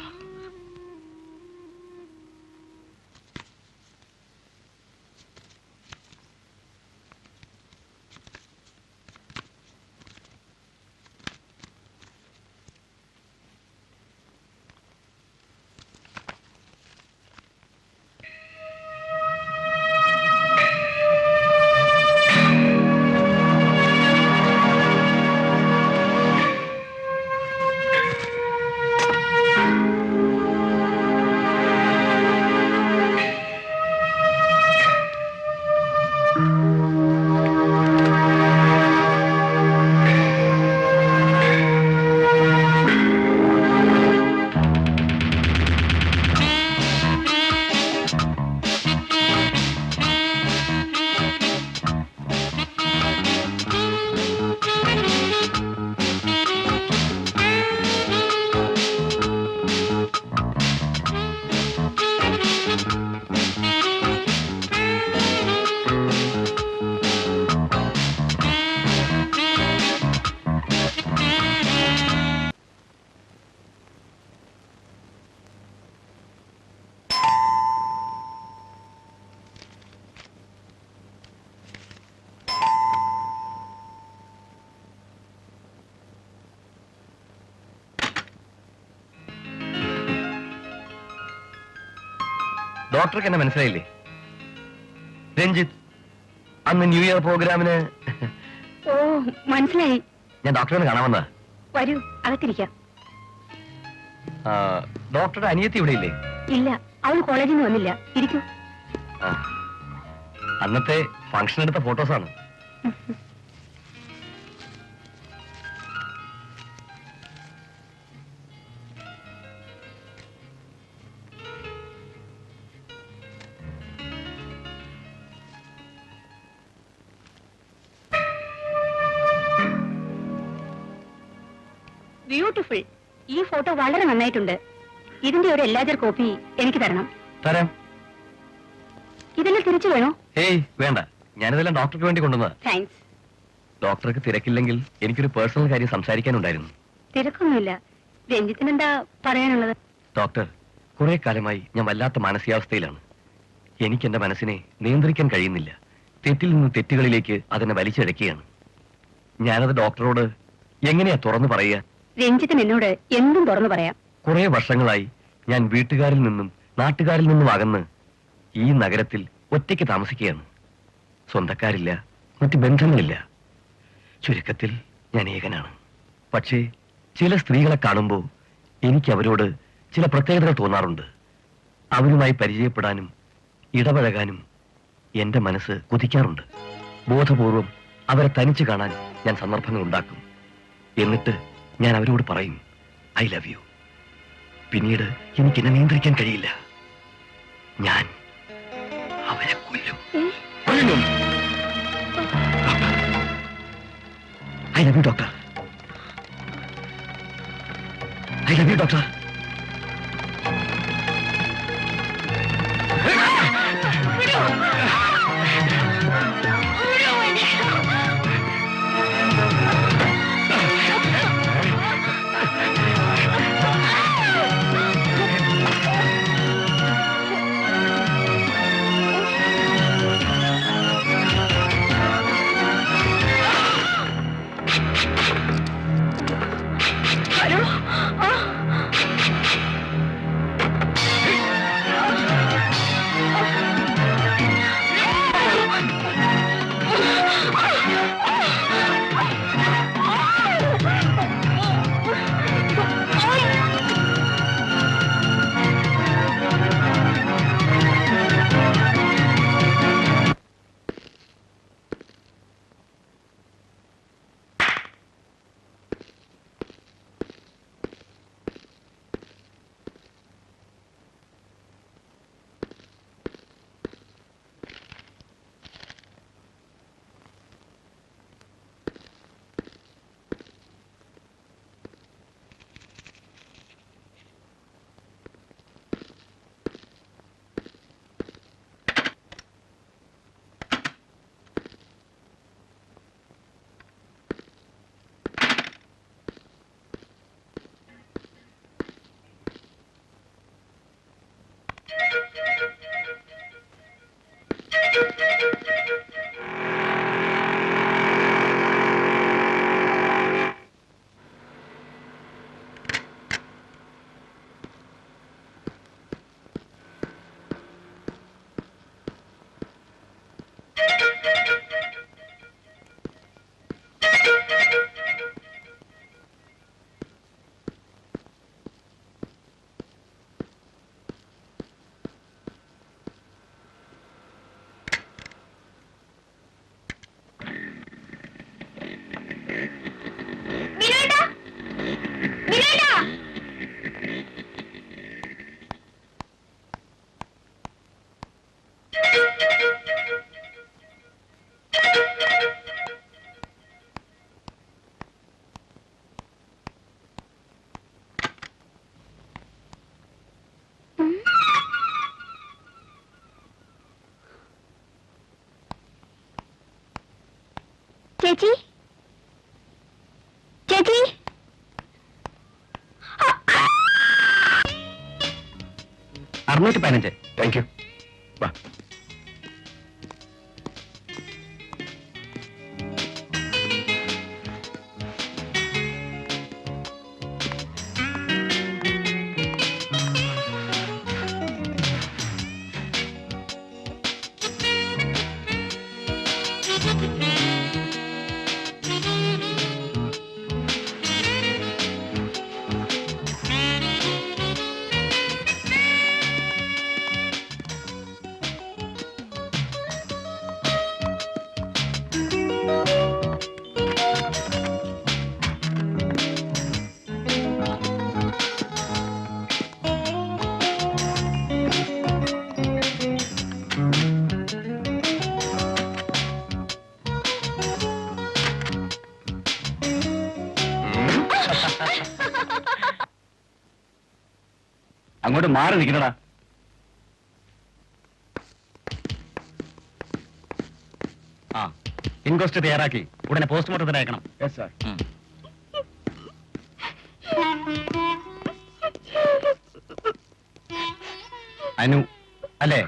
ഡോക്ടർക്ക് എന്നെ മനസ്സിലായില്ലേ? രഞ്ജിത്ത്, അന്ന് ന്യൂ ഇയർ പ്രോഗ്രാമിന് ഓ മനസ്സിലായി. ഞാൻ ഡോക്ടറെ കാണാൻ വന്നതാ. വരൂ, അകത്തിരിക്കാം. ഡോക്ടറുടെ അനിയത്തി ഇവിടെ ഇല്ലേ? ഇല്ല, അവൾ കോളേജിൽ നിന്ന് വന്നില്ല. ഇരിക്കൂ. ആ, അന്നത്തെ ഫംഗ്ഷൻ എടുത്ത ഫോട്ടോസാണ്. ബ്യൂട്ടിഫുൾ. ഈ ഫോട്ടോ വളരെ നന്നായിട്ടുണ്ട്. ഇതിന്റെ ഒരു എല്ലാജർ കോപ്പി എനിക്ക് തരണം. തരാം. ഇതെല്ലാം തിരിച്ചു വേണോ? ഏയ് വേണ്ട, ഞാനിതെല്ലാം ഡോക്ടർക്ക് വേണ്ടി കൊണ്ടുവന്നതാ. താങ്ക്സ്. ഡോക്ടർക്ക് തിരക്കില്ലെങ്കിൽ എനിക്കൊരു പേഴ്സണൽ കാര്യം സംസാരിക്കാനുണ്ടായിരുന്നു. തിരക്കൊന്നുമില്ല. രഞ്ജിത്തിന് എന്താ പറയാനുള്ളത്? ഡോക്ടർ, കുറെ കാലമായി ഞാൻ വല്ലാത്ത മാനസികാവസ്ഥയിലാണ്. എനിക്ക് എന്റെ മനസ്സിനെ നിയന്ത്രിക്കാൻ കഴിയുന്നില്ല. തെറ്റിൽ നിന്ന് തെറ്റുകളിലേക്ക് അതിനെ വലിച്ചിഴക്കുകയാണ്. ഞാനത് ഡോക്ടറോട് എങ്ങനെയാ തുറന്നു പറയുക? രഞ്ജിത്തിന് എന്നോട് എന്തും തുറന്നു പറയാം. കുറെ വർഷങ്ങളായി ഞാൻ വീട്ടുകാരിൽ നിന്നും നാട്ടുകാരിൽ നിന്നും അകന്ന് ഈ നഗരത്തിൽ ഒറ്റയ്ക്ക് താമസിക്കുകയാണ്. സ്വന്തക്കാരില്ല, മറ്റ് ബന്ധങ്ങളില്ല. ചുരുക്കത്തിൽ ഞാൻ ഏകനാണ്. പക്ഷേ ചില സ്ത്രീകളെ കാണുമ്പോൾ എനിക്ക് അവരോട് ചില പ്രത്യേകതകൾ തോന്നാറുണ്ട്. അവരുമായി പരിചയപ്പെടാനും ഇടപഴകാനും എന്റെ മനസ്സ് കൊതിക്കാറുണ്ട്. ബോധപൂർവം അവരെ തനിച്ചു കാണാൻ ഞാൻ സന്ദർഭങ്ങൾ ഉണ്ടാക്കും. എന്നിട്ട് ഞാൻ അവരോട് പറയും, ഐ ലവ് യു. പിന്നീട് എനിക്ക് എന്നെ നിയന്ത്രിക്കാൻ കഴിയില്ല. ഞാൻ അവരെ കൊല്ലും. I love you doctor. I love you doctor. ചേച്ചി, ചേച്ചി, 615. Thank you. വാ. അങ്ങോട്ട് മാറി നിൽക്കണടാ. ആ, ഇൻക്വസ്റ്റ് തയ്യാറാക്കി ഉടനെ പോസ്റ്റ്മോർട്ടത്തിന് അയക്കണം. അനു അല്ലേ?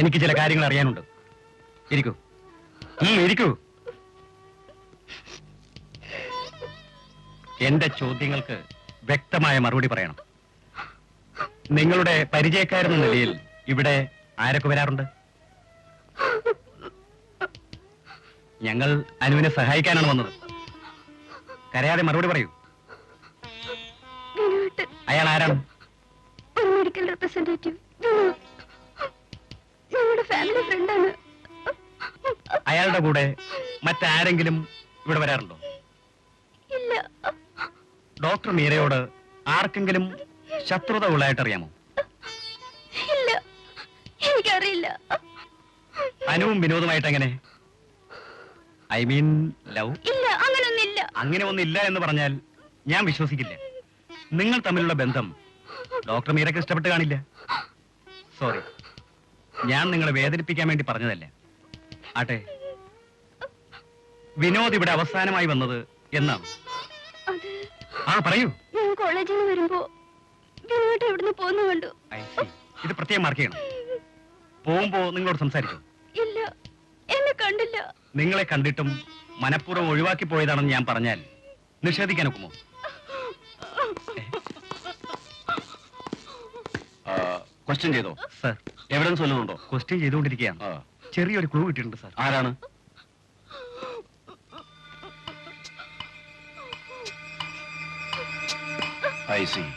എനിക്ക് ചില കാര്യങ്ങൾ അറിയാനുണ്ട്. ഇരിക്കൂ. ഇരിക്കൂ. എന്റെ ചോദ്യങ്ങൾക്ക് വ്യക്തമായ മറുപടി പറയണം. നിങ്ങളുടെ പരിചയക്കാരെന്ന നിലയിൽ ഇവിടെ ആരൊക്കെ വരാറുണ്ട്? ഞങ്ങൾ അനുവിനെ സഹായിക്കാനാണ് വന്നത്. കരയാതെ മറുപടി പറയൂ. അയാൾ ആരാണ്? ഒരു മെഡിക്കൽ റെപ്രസെന്റേറ്റീവ്. ഞങ്ങളുടെ ഫാമിലി ഫ്രണ്ടാണ്. അയാളുടെ കൂടെ മറ്റാരെങ്കിലും ഇവിടെ വരാറുണ്ടോ? ഇല്ല. ഡോക്ടർ മീരയോട് ആർക്കെങ്കിലും ശത്രുത ഉള്ളതായിട്ട് അറിയാമോ? ഇല്ല, എനിക്കറിയില്ല. അനുവും വിനോദമായിട്ട് എങ്ങനെ? I mean love? ഇല്ല, അങ്ങനൊന്നില്ല. അങ്ങനെ ഒന്നില്ല എന്ന് പറഞ്ഞാൽ ഞാൻ വിശ്വസിക്കില്ല. നിങ്ങൾ തമ്മിലുള്ള ബന്ധം ഡോക്ടർ മീരയ്ക്ക് ഇഷ്ടപ്പെട്ട് കാണില്ല. സോറി, ഞാൻ നിങ്ങളെ വേദനിപ്പിക്കാൻ വേണ്ടി പറഞ്ഞതല്ല. ആട്ടെ, വിനോദ് ഇവിടെ അവസാനമായി വന്നത് എന്നാണ്? അത് ആ, പറയൂ. ഞാൻ കോളേജിൽ നിന്ന് വരുമ്പോ വിനോദ് എവിടുന്ന് പോന്നു കണ്ടു. I see. ഇത് പ്രത്യേകം മാർക്ക് ചെയ്യണം. പോകുമ്പോ നിങ്ങളോട് സംസാരിക്കും? ഇല്ല, എന്നെ കണ്ടില്ല. നിങ്ങളെ കണ്ടിട്ടും മനഃപൂർവ്വം ഒഴിവാക്കി പോയതാണെന്ന് ഞാൻ പറഞ്ഞാൽ നിഷേധിക്കാൻ ഒക്കുമോ? ക്വസ്റ്റ്യൻ ചെയ്തോ? സർ, എവിടെന്ന് ചൊല്ലുന്നുണ്ടോ? ക്വസ്റ്റ്യൻ ചെയ്തുകൊണ്ടിരിക്കുകയാണ്. ചെറിയൊരു ക്ലൂ കിട്ടിയിട്ടുണ്ട് സർ. ആരാണ്? I see.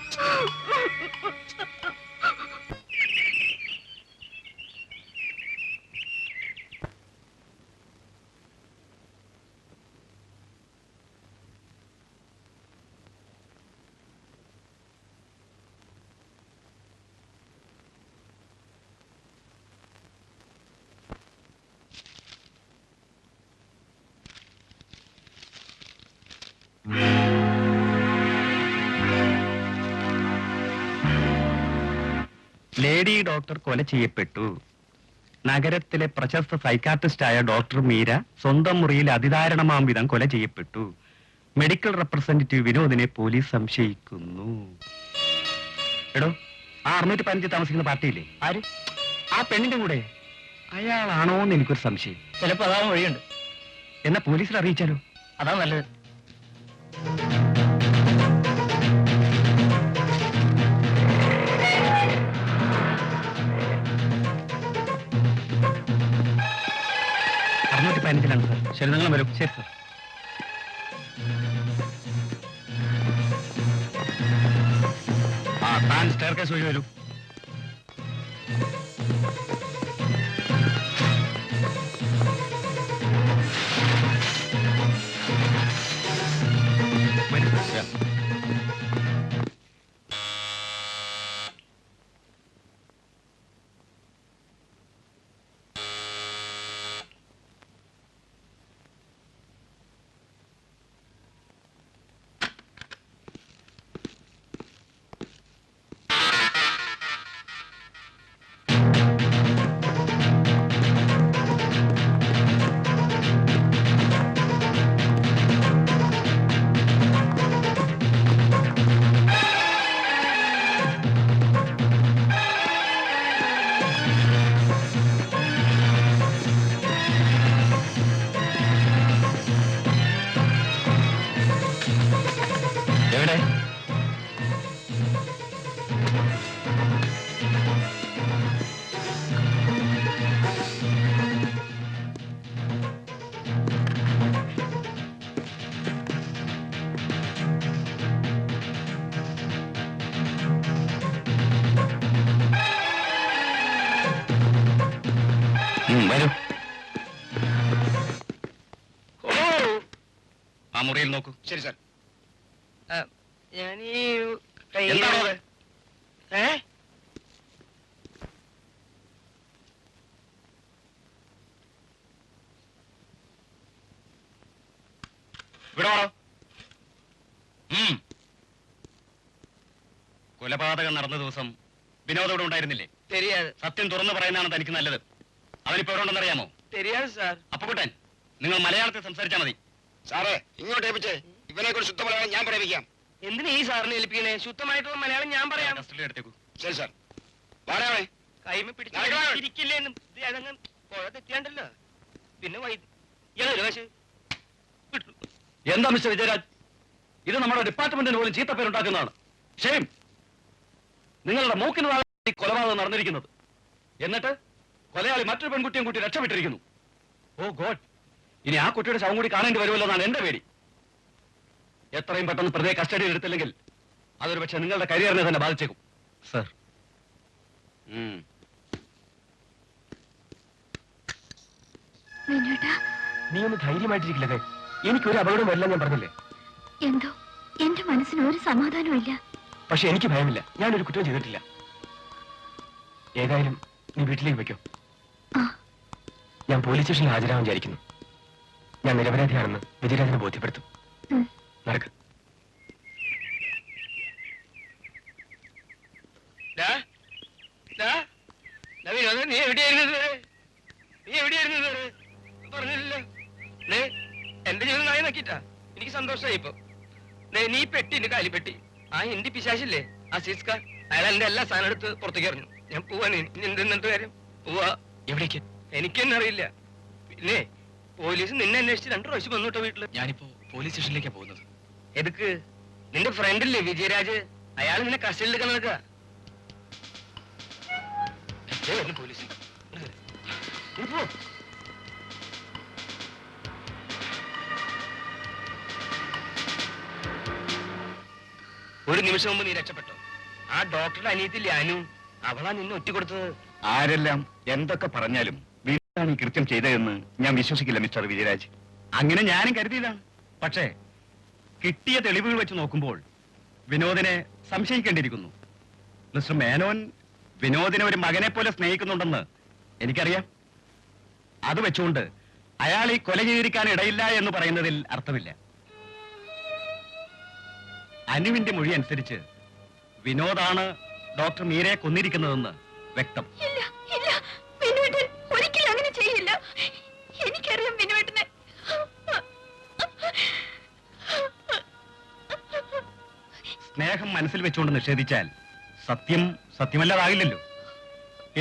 ലേഡി ഡോക്ടർ കൊല ചെയ്യപ്പെട്ടു. നഗരത്തിലെ പ്രശസ്ത സൈക്കാട്രിസ്റ്റായ ഡോക്ടർ മീര സ്വന്തം മുറിയിൽ അതിദാരുണമാം വിധം കൊല ചെയ്യപ്പെട്ടു. മെഡിക്കൽ റെപ്രസെന്റേറ്റീവ് വിനോദിനെ പോലീസ് സംശയിക്കുന്നു. എടോ, ആ 615 താമസിക്കുന്ന പാർട്ടിയില്ലേ? ആര്? ആ പെണ്ണിന്റെ കൂടെ അയാളാണോ എന്ന് എനിക്കൊരു സംശയം. ചിലപ്പോ അതാവും വഴിയുണ്ട്. എന്നാ പോലീസിൽ അറിയിച്ചാലോ? അതാ നല്ലത്. ാണ് സാർ. ശരി, നിങ്ങൾ വരും. ശരി സാർ. ആ, താൻ സ്റ്റെയർ കേസ് വഴി വരൂ. വരൂ. എവിടെ? വരൂ. ആ മുറിയിൽ നോക്കൂ. ശരി സാർ. ഞാൻ ഈ എന്താണോ അത്? ഇവിടെ വാടോ. കൊലപാതകം നടന്ന ദിവസം വിനോദ് ഇവിടെ ഉണ്ടായിരുന്നില്ലേ? தெரியாது സത്യം തുറന്നു പറയുന്നതാണ് തനിക്ക് നല്ലത്. അവനിപ്പോ എവിടെ ഉണ്ടെന്ന് അറിയാമോ? தெரியாது സാർ. അപ്പുകുട്ടൻ, നിങ്ങൾ മലയാളത്തിൽ സംസാരിച്ചാൽ മതി. സാറേ ഇങ്ങോട്ട് ഏൽപ്പിച്ചേ, ഇവനെ കുറിച്ച് ശുദ്ധ മലയാളം ഞാൻ പ്രേമിക്കാം. എന്തിനാ ഈ സാറിനെ ഏൽപ്പിക്കണേ? ശുദ്ധമായിട്ടുള്ള മലയാളം ഞാൻ പറയാം. കസ്റ്റഡിയിൽ എടുത്തേക്കൂ. ശരി സാർ. വാടാവേ. കൈമ പിടിച്ച് നടക്കണം. ഇരിക്കില്ലേന്നും ഇത് അതങ്ങ് പുഴ തെറ്റിയാണ്ടല്ലോ. പിന്നെ ഇയാളൊരു വശം വിട്ടു. എന്താ മിസ്റ്റർ വിജയരാജ്, ഇത് നമ്മുടെ ഡിപ്പാർട്ട്മെന്റിന് പോലും ചീത്തപ്പേരുണ്ടാക്കുന്നതാണ്. ഷെയിം. നിങ്ങളുടെ മൂക്കിന് താഴെ ഈ കൊലപാതകം നടന്നിരിക്കുന്നത്. എന്നിട്ട് കൊലയാളി മറ്റൊരു പെൺകുട്ടിയും കൂട്ടി രക്ഷപ്പെട്ടിരിക്കുന്നു. ഓ ഗോഡ്, ഇനി ആ കുട്ടിയുടെ ശവം കൂടി കാണേണ്ടി വരുമല്ലോ എന്നാണ് എന്റെ പേടി. എത്രയും പെട്ടെന്ന് പ്രതിയെ കസ്റ്റഡിയിൽ എടുത്തില്ലെങ്കിൽ അതൊരു പക്ഷേ നിങ്ങളുടെ കരിയറിനെ തന്നെ ബാധിച്ചേക്കും. സർ. നീ ഒന്ന് ധൈര്യമായിട്ടിരിക്കില്ലേ? എനിക്കൊരു അപകടം വരില്ല, ഞാൻ പറഞ്ഞില്ലേ. എന്തോ എന്റെ മനസ്സിന് ഒരു സമാധാനവും ഇല്ല. പക്ഷെ എനിക്ക് ഭയമില്ല, ഞാനൊരു കുറ്റം ചെയ്തിട്ടില്ല. ഏതായാലും നീ വീട്ടിലേക്ക് വെക്കോ. ഞാൻ പോലീസ് സ്റ്റേഷനിൽ ഹാജരാകാൻ വിചാരിക്കുന്നു. ഞാൻ നിരപരാധിയാണെന്ന് വിജയരാജനെ ബോധ്യപ്പെടുത്തും. നടക്ക്. നീ എവിടെയായിരുന്നു? പറഞ്ഞില്ലല്ലോ. എന്റെ ജീവിതം നായി നോക്കിട്ടാ എനിക്ക് സന്തോഷമായി. ഇപ്പൊ നീ പെട്ടി കാലിപ്പെട്ടി ആ ഹിന്ദി പിശാശില്ലേ അസീസ് ഖാൻ, അയാൾ എന്റെ എല്ലാ സാധനം എടുത്ത് പുറത്തേക്ക് എറിഞ്ഞു. ഞാൻ പോവാണ്. എന്തെന്നിട്ട് കാര്യം? പോവാ. എവിടേക്ക്? എനിക്കെന്നെ അറിയില്ല. പിന്നെ പോലീസ് നിന്നെ അന്വേഷിച്ച് 2 പ്രാവശ്യം വന്നുട്ടോ വീട്ടില്. ഞാനിപ്പോ പോലീസ് സ്റ്റേഷനിലേക്കാ പോകുന്നത്. എതുക്ക്? നിന്റെ ഫ്രണ്ടില്ലേ വിജയരാജ്, അയാൾ നിന്നെ കസ്റ്റഡിയിലൊക്കെ നടക്കുക. പോലീസ് ഒരു നിമിഷം മുമ്പ് നീ രക്ഷപ്പെട്ടോ. ആ ഡോക്ടറുടെ അനിയത്തില്ലേ അനു, അവളാ നിന്നെ ഒറ്റിക്കൊടുത്തത്. ആരെല്ലാം എന്തൊക്കെ പറഞ്ഞാലും വീട്ടിലാണ് ഈ കൃത്യം ചെയ്തതെന്ന് ഞാൻ വിശ്വസിക്കില്ല മിസ്റ്റർ വിജയരാജ്. അങ്ങനെ ഞാനും കരുതിയതാണ്. പക്ഷേ കിട്ടിയ തെളിവുകൾ വെച്ച് നോക്കുമ്പോൾ വിനോദിനെ സംശയിക്കേണ്ടിയിരിക്കുന്നു. മിസ്റ്റർ മേനോൻ വിനോദിനെ ഒരു മകനെ പോലെ സ്നേഹിക്കുന്നുണ്ടെന്ന് എനിക്കറിയാം. അത് വെച്ചുകൊണ്ട് അയാൾ ഈ കൊല ചെയ്തിരിക്കാൻ ഇടയില്ല എന്ന് പറയുന്നതിൽ അർത്ഥമില്ല. അനുവിന്റെ മൊഴി അനുസരിച്ച് വിനോദാണ് ഡോക്ടർ മീരയെ കൊന്നിരിക്കുന്നതെന്ന് വ്യക്തം. ഇല്ല ഇല്ല, വിനോദൻ ഒരിക്കലും അങ്ങനെ ചെയ്യില്ല. എനിക്കറിയാം വിനോദനെ. സ്നേഹം മനസ്സിൽ വെച്ചുകൊണ്ട് നിഷേധിച്ചാൽ സത്യം സത്യമല്ലാതാകില്ലല്ലോ.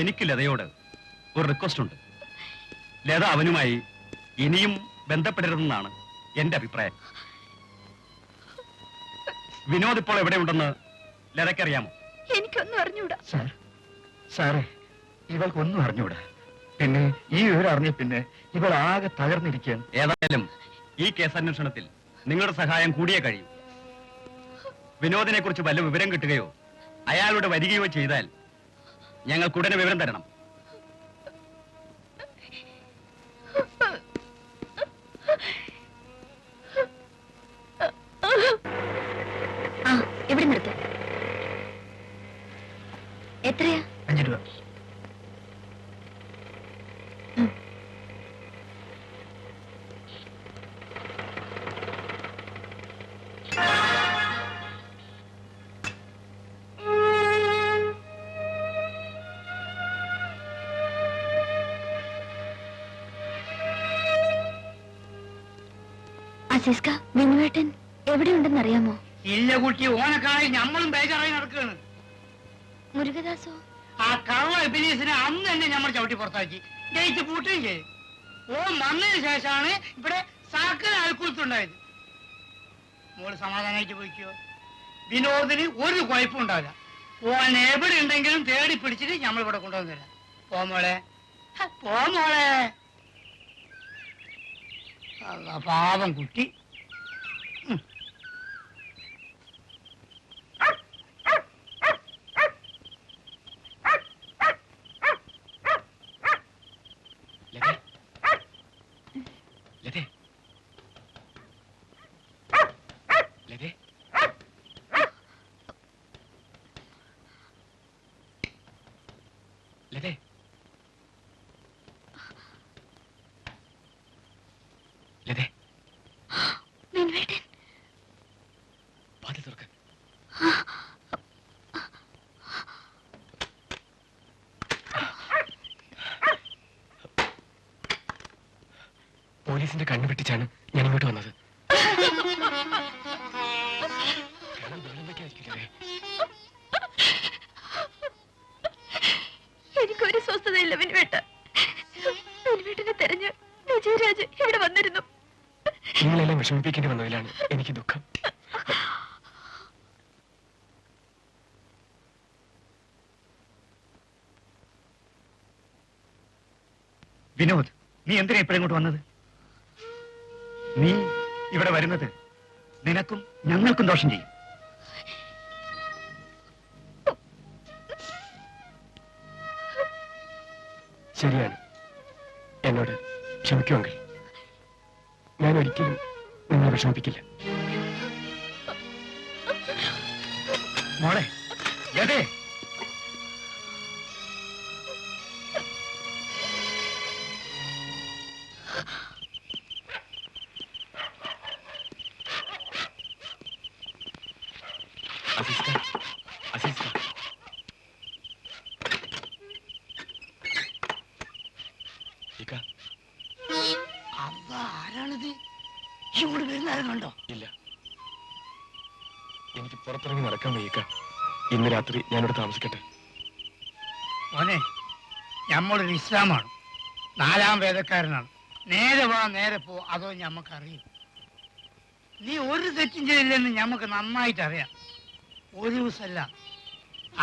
എനിക്ക് ലതയോട് ഒരു റിക്വസ്റ്റ് ഉണ്ട്. ലത അവനുമായി ഇനിയും ബന്ധപ്പെടരുതെന്നാണ് എന്റെ അഭിപ്രായം. വിനോദ് ഇപ്പോൾ എവിടെയുണ്ടെന്ന് ലതയ്ക്കറിയാമോ? എനിക്കൊന്നും അറിഞ്ഞൂടാ. സാറേ, ഇവൾക്കൊന്നും അറിഞ്ഞൂടാ. പിന്നെ ഈ വിവരം അറിഞ്ഞ പിന്നെ ഇവൾ ആകെ തകർന്നിരിക്കുകയാണ്. ഏതായാലും ഈ കേസന്വേഷണത്തിൽ നിങ്ങളുടെ സഹായം കൂടിയേ കഴിയും. വിനോദിനെ കുറിച്ച് വല്ല വിവരം കിട്ടുകയോ അയാളുടെ വരികയോ ചെയ്താൽ ഞങ്ങൾക്കുടനെ വിവരം തരണം. ഇവിടെ നിർത്ത്. എത്രയാ? 5 രൂപ. അസീസ്ക, വിനുവേട്ടൻ എവിടെയുണ്ടെന്ന് അറിയാമോ? ഇല്ല കുട്ടി, ഓനക്കായി നമ്മളും ബേജാറായി നടക്കുകയാണ്. മുരുകദാസോ? ആ കള്ള എബിലീസിനെ അന്ന് തന്നെ നമ്മൾ ചവിട്ടി പുറത്താക്കി ഗേറ്റ് പൂട്ടുകയും ചെയ്തു. ഓൻ വന്നതിന് ശേഷമാണ് ഇവിടെ സാക്കര അൽക്കുലത്തുണ്ടായത്. മോള് സമാധാനമായിട്ട് പോയിക്കോ. വിനോദിന് ഒരു കുഴപ്പം ഉണ്ടാവില്ല. ഓൻ എവിടെ ഉണ്ടെങ്കിലും തേടി പിടിച്ചിട്ട് നമ്മൾ ഇവിടെ കൊണ്ടുവന്നില്ല. പോമോളെ, പോമോളെ. പാവം കുട്ടി. വിനുവേട്ടൻ പ്രാർത്ഥിച്ചാണ് ഞാൻ ഇങ്ങോട്ട് വന്നത്. എനിക്കൊരു സ്വസ്ഥതയില്ല വിനുവേട്ട. വിനുവേട്ടനെ തെരഞ്ഞ് വിജയരാജ് ഇവിടെ വന്നിരുന്നു. നിങ്ങളെല്ലാം വിഷമിപ്പിക്കേണ്ടി വന്നതിലാണ് എനിക്ക് ദുഃഖം. വിനോദ്, നീ എന്തിനാ ഇപ്പോഴിങ്ങോട്ട് വന്നത്? നീ ഇവിടെ വരുന്നത് നിനക്കും ഞങ്ങൾക്കും ദോഷം ചെയ്യും. ശരിയാണ്, എന്നോട് ക്ഷമിക്കുമെങ്കിൽ ഞാൻ ഒരിക്കലും നിങ്ങളെ വിഷമിപ്പിക്കില്ല. മോളെ ലതേ, ആരാണിത്? ഇങ്ങോട്ട് വരുന്നതായിരുന്നുണ്ടോ? ഇല്ല, എനിക്ക് പുറത്തിറങ്ങി നടക്കാൻ വയ്യക്ക. ഇന്ന് രാത്രി ഞാനിവിടെ താമസിക്കട്ടെ. മോനെ, ഞമ്മളൊരു ഇസ്ലാമാണ്, 4-ാം വേദക്കാരനാണ്. നേരെ വാ നേരെ പോ, അതോ ഞമ്മക്കറിയും. നീ ഒരു തെറ്റും ചെയ്തില്ലെന്ന് ഞമ്മക്ക് നന്നായിട്ട് അറിയാം. ഒരു ദിവസമല്ല,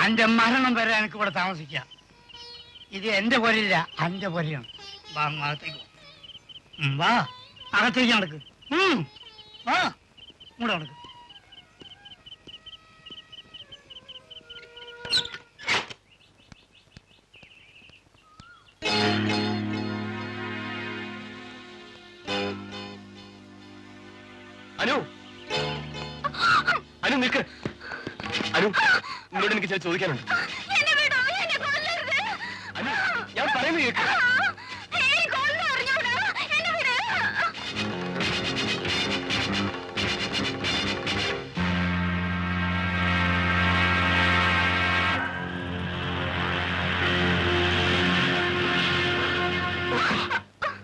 അന്റെ മരണം വരെ എനിക്ക് ഇവിടെ താമസിക്കാം. ഇത് എന്റെ പോരില്ല, അന്റെ പോരെയാണ്. വാ, അകത്തേക്ക് വാ, അകത്തേക്ക് നടക്ക്. വാ, ഇങ്ങോട്ട് നടക്ക്. അനു, അനു നിൽക്ക്. അനു, നിന്നോട് എനിക്ക് ചില ചോദിക്കാനുണ്ട്. അനു, ഞാൻ പറയുന്നത് കേൾക്ക്.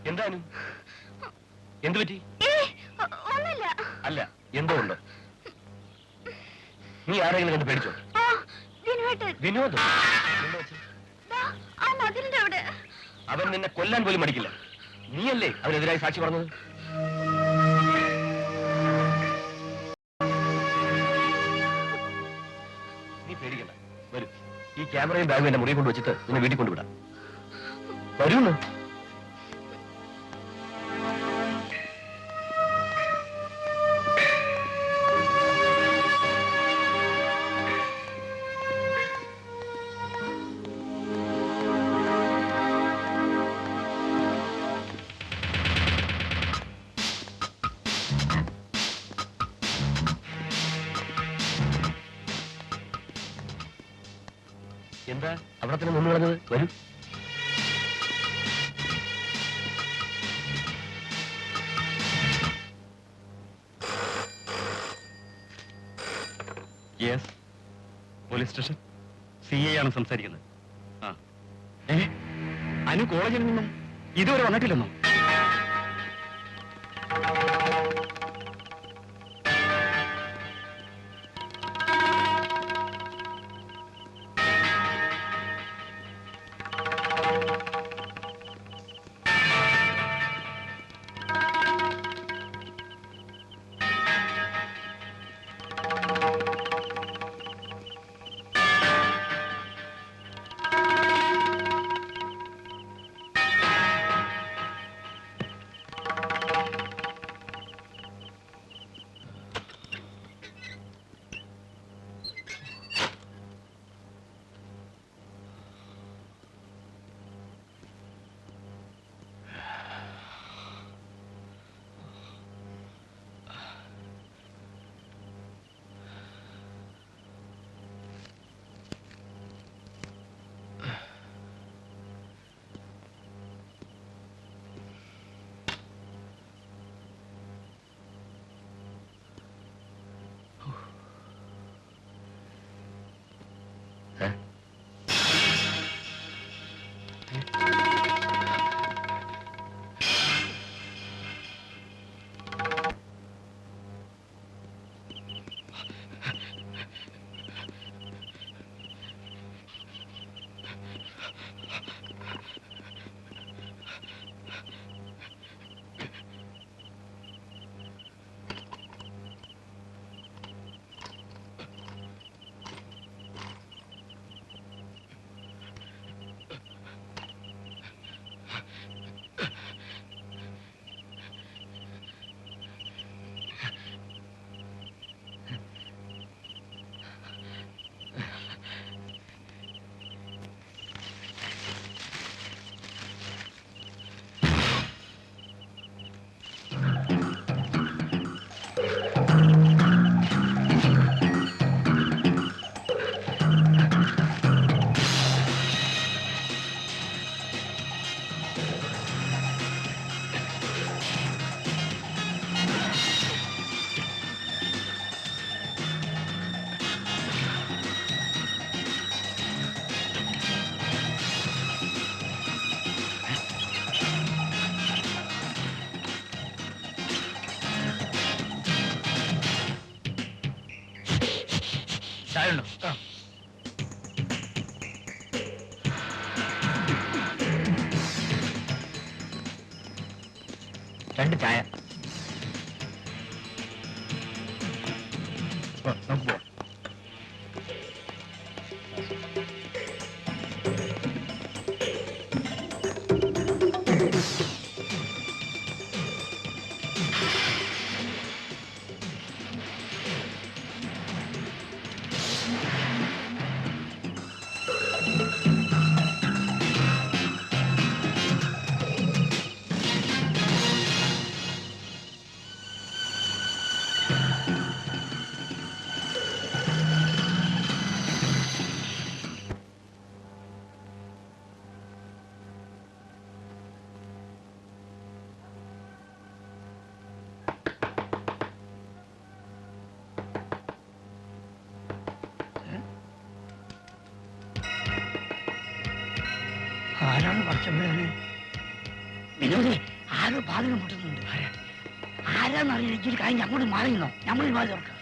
എന്താ അനു, എന്തു പറ്റി? അല്ല, എന്തോ ഉണ്ട്. നീ ആരെങ്കിലും കണ്ട് പേടിച്ചോ? വിനോദ്, അവൻ നിന്നെ കൊല്ലാൻ പോലും മടിക്കില്ല. നീയല്ലേ അവനെതിരായി സാക്ഷി പറഞ്ഞത്? നീ പേടിക്കണ്ട, വരൂ. ഈ ക്യാമറയും ബാഗും എന്റെ മുറിയിൽ കൊണ്ടുവച്ചിട്ട് നിന്നെ വീട്ടിൽ കൊണ്ടുവിടാം. വരൂന്ന്. എന്താ അവിടെ തന്നെ നിന്ന് കളഞ്ഞത്? വരൂ. Yes, police station. CI ആണ് സംസാരിക്കുന്നത്. ആ, അനു കോളേജിൽ നിന്നും ഇതുവരെ വന്നിട്ടില്ലെന്നോ? ചായ ഉണ്ടോ? രണ്ട് ചായ. നമുക്ക് പോവാം. ആരാണ് പടച്ചമ്പുരാന്? വിനോദേ, ആരോ ബാധകം മുട്ടുന്നുണ്ട്. ആരാന്നറിയില്ല. ഇച്ചിരി കഴിഞ്ഞ് അങ്ങോട്ട് മാറിയുന്നോ? നമ്മൾ ബാധ തുറക്കാം.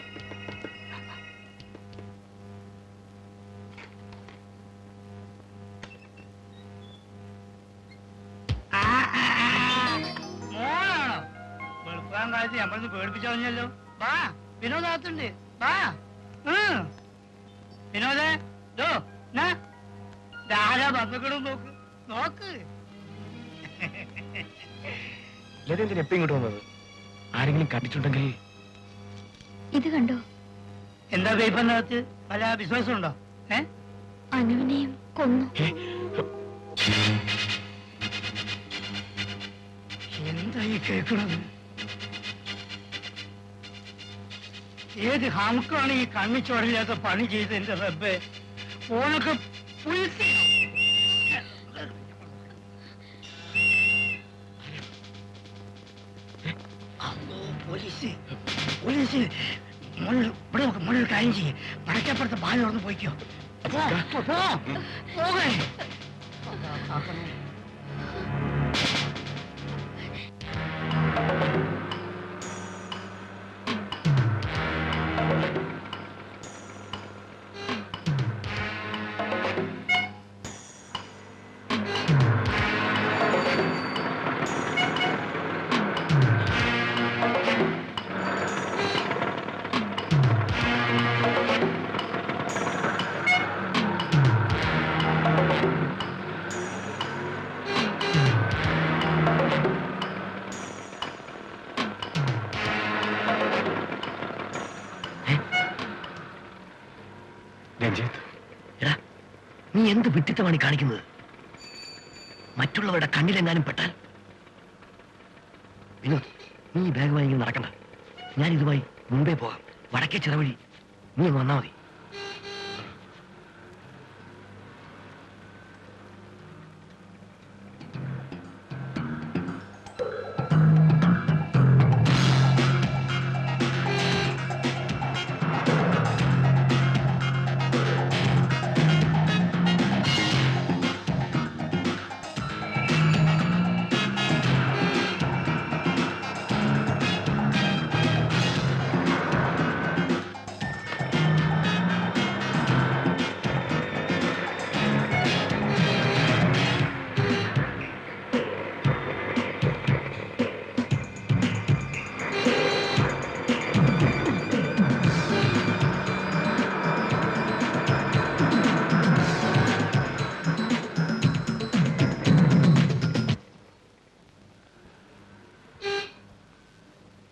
മോളാണോ? വെളുപ്പാൻ കാലത്ത് നമ്മളൊന്ന് പേടിപ്പിച്ചു കളഞ്ഞല്ലോ. വാ, വിനോദാത്തുണ്ട്. വാ. വിനോദേ, ദോ, നാ. ധാരാ വന്നുകിടും. നോക്ക് നോക്ക്. എന്തിനാ എപ്പോ ഇങ്ങോട്ട് വന്നത്? ആരെങ്കിലും കണ്ടിട്ടുണ്ടെങ്കിൽ? ഇത് കണ്ടോ? എന്താ പേപ്പറിനകത്ത് പല വിശ്വാസം ഉണ്ടോ? അനുവിനെയും കൊന്നു. എന്താ ഈ കേൾക്കണത്? ഏത് ഹമുക്കാണ് ഈ കണ്ണിച്ചോടില്ലാത്ത പണി ചെയ്ത് എന്റെ റബ്ബേ? ഓനൊക്കെ പുലിസ്. അല്ലോ, പോലീസ് പോലീസ്. ഇവിടെ നോക്ക്, മുകളിൽ കാര്യം ചെയ്യേ. വടക്കപ്പുറത്ത് ബാല തുറന്ന് പോയിക്കോ. പോകേ. നീ എന്ത് വിട്ടിത്തമാണ് കാണിക്കുന്നത്? മറ്റുള്ളവരുടെ കണ്ണിലെങ്ങാനും പെട്ടാൽ? വിനോദ്, നീ ഈ ബാഗുമായി ഇങ്ങനെ നടക്കണ്ട. ഞാൻ ഇതുമായി മുമ്പേ പോകാം. വടക്കേ ചിറവഴി. നീ ഒന്ന് വന്നാ മതി.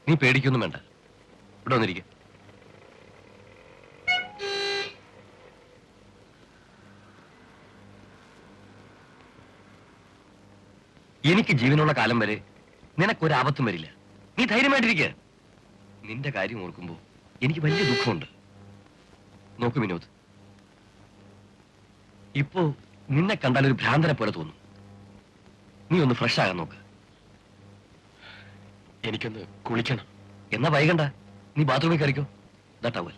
നീ പേടിക്കൊന്നും വേണ്ട. ഇവിടെ വന്നിരിക്കുക. എനിക്ക് ജീവനുള്ള കാലം വരെ നിനക്കൊരു ആപത്തും വരില്ല. നീ ധൈര്യമായിട്ടിരിക്കുക. നിന്റെ കാര്യം ഓർക്കുമ്പോ എനിക്ക് വലിയ ദുഃഖമുണ്ട്. നോക്കു വിനോദ്, ഇപ്പോ നിന്നെ കണ്ടാൽ ഒരു ഭ്രാന്തനെ പോലെ തോന്നും. നീ ഒന്ന് ഫ്രഷ് ആകാൻ നോക്ക്. എനിക്കൊന്ന് കുളിക്കണം. എന്നാ വൈകണ്ട, നീ ബാത്റൂമിൽ കയറിക്കോ. ദാ ടവൽ.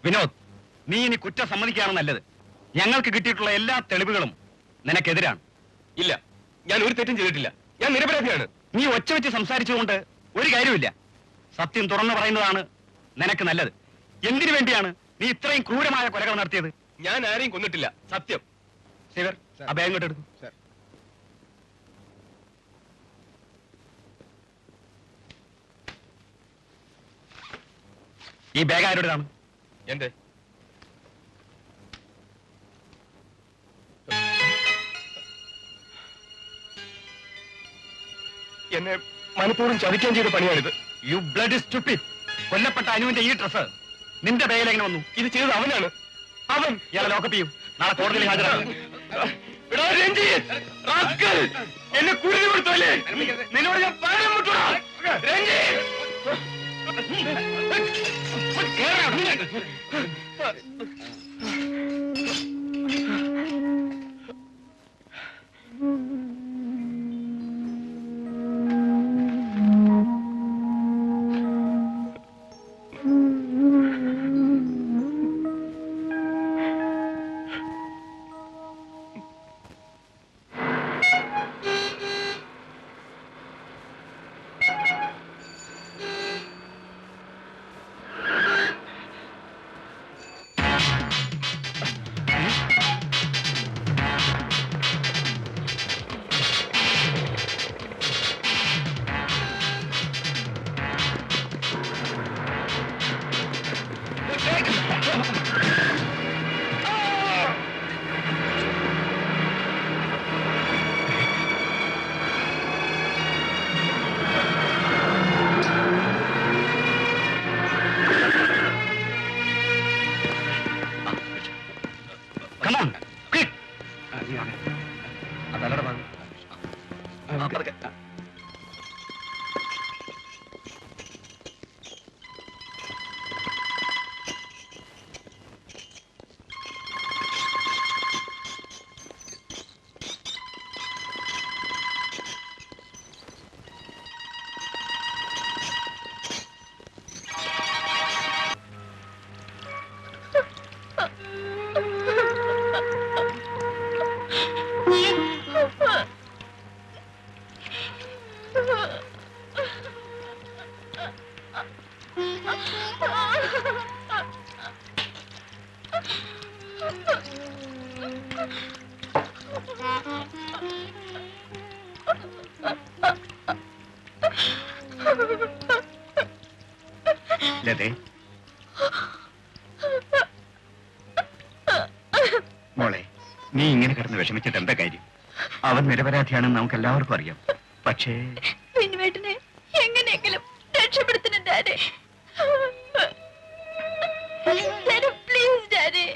വിനോദ്, നീ ഇനി കുറ്റം സമ്മതിക്കുകയാണ് നല്ലത്. ഞങ്ങൾക്ക് കിട്ടിയിട്ടുള്ള എല്ലാ തെളിവുകളും നിനക്കെതിരാണ്. ഇല്ല, ഞാൻ ഒരു തെറ്റും ചെയ്തിട്ടില്ല. ഞാൻ നിരപരാധിയാണ്. നീ ഒച്ച വെച്ച് സംസാരിച്ചുകൊണ്ട് ഒരു കാര്യമില്ല. സത്യം തുറന്നു പറയുന്നതാണ് നിനക്ക് നല്ലത്. എന്തിനു വേണ്ടിയാണ് നീ ഇത്രയും ക്രൂരമായ കൊലകൾ നടത്തിയത്? ഞാൻ ആരെയും കൊന്നിട്ടില്ല, സത്യം. ശിവർ, ആ ബാഗ് ഇങ്ങോട്ട് എടുക്കും. ഈ ബാഗ് ആരുടേതാണ്? എന്റെ എന്നെ മനഃപൂർവ്വം ചതിക്കാൻ ചെയ്ത പണിയാണിത്. U blood stupid. കൊല്ലപ്പെട്ട അനുവിന്റെ ഈ ഡ്രസ് നിന്റെ ബാഗിൽ എങ്ങനെ വന്നു? ഇത് ചെയ്തത് അവനാണ്. അവൻ ഇയാളെ ലോക്കപ്പ് ചെയ്യും. നാളെ കോടതിയിൽ ഹാജരാക്കും. എടാ രഞ്ജിത്ത്, റാസ്കൽ, എന്നെ കുരുതി കൊടുത്തല്ലേ? നിന്നോട് ഞാൻ പാലം മുട്ടോടാ. Ranjith, Come on, quick. അതല്ലട പറഞ്ഞു. ലതേ, മോളെ, നീ ഇങ്ങനെ കിടന്ന് വിഷമിച്ചിട്ട് എന്താ കാര്യം? അവൻ നിരപരാധിയാണെന്ന് നമുക്ക് എല്ലാവർക്കും അറിയാം. പക്ഷേ പിന്നുവേട്ടനെ എങ്ങനെയെങ്കിലും രക്ഷപ്പെടുത്തണം ഡാഡി. Please daddy.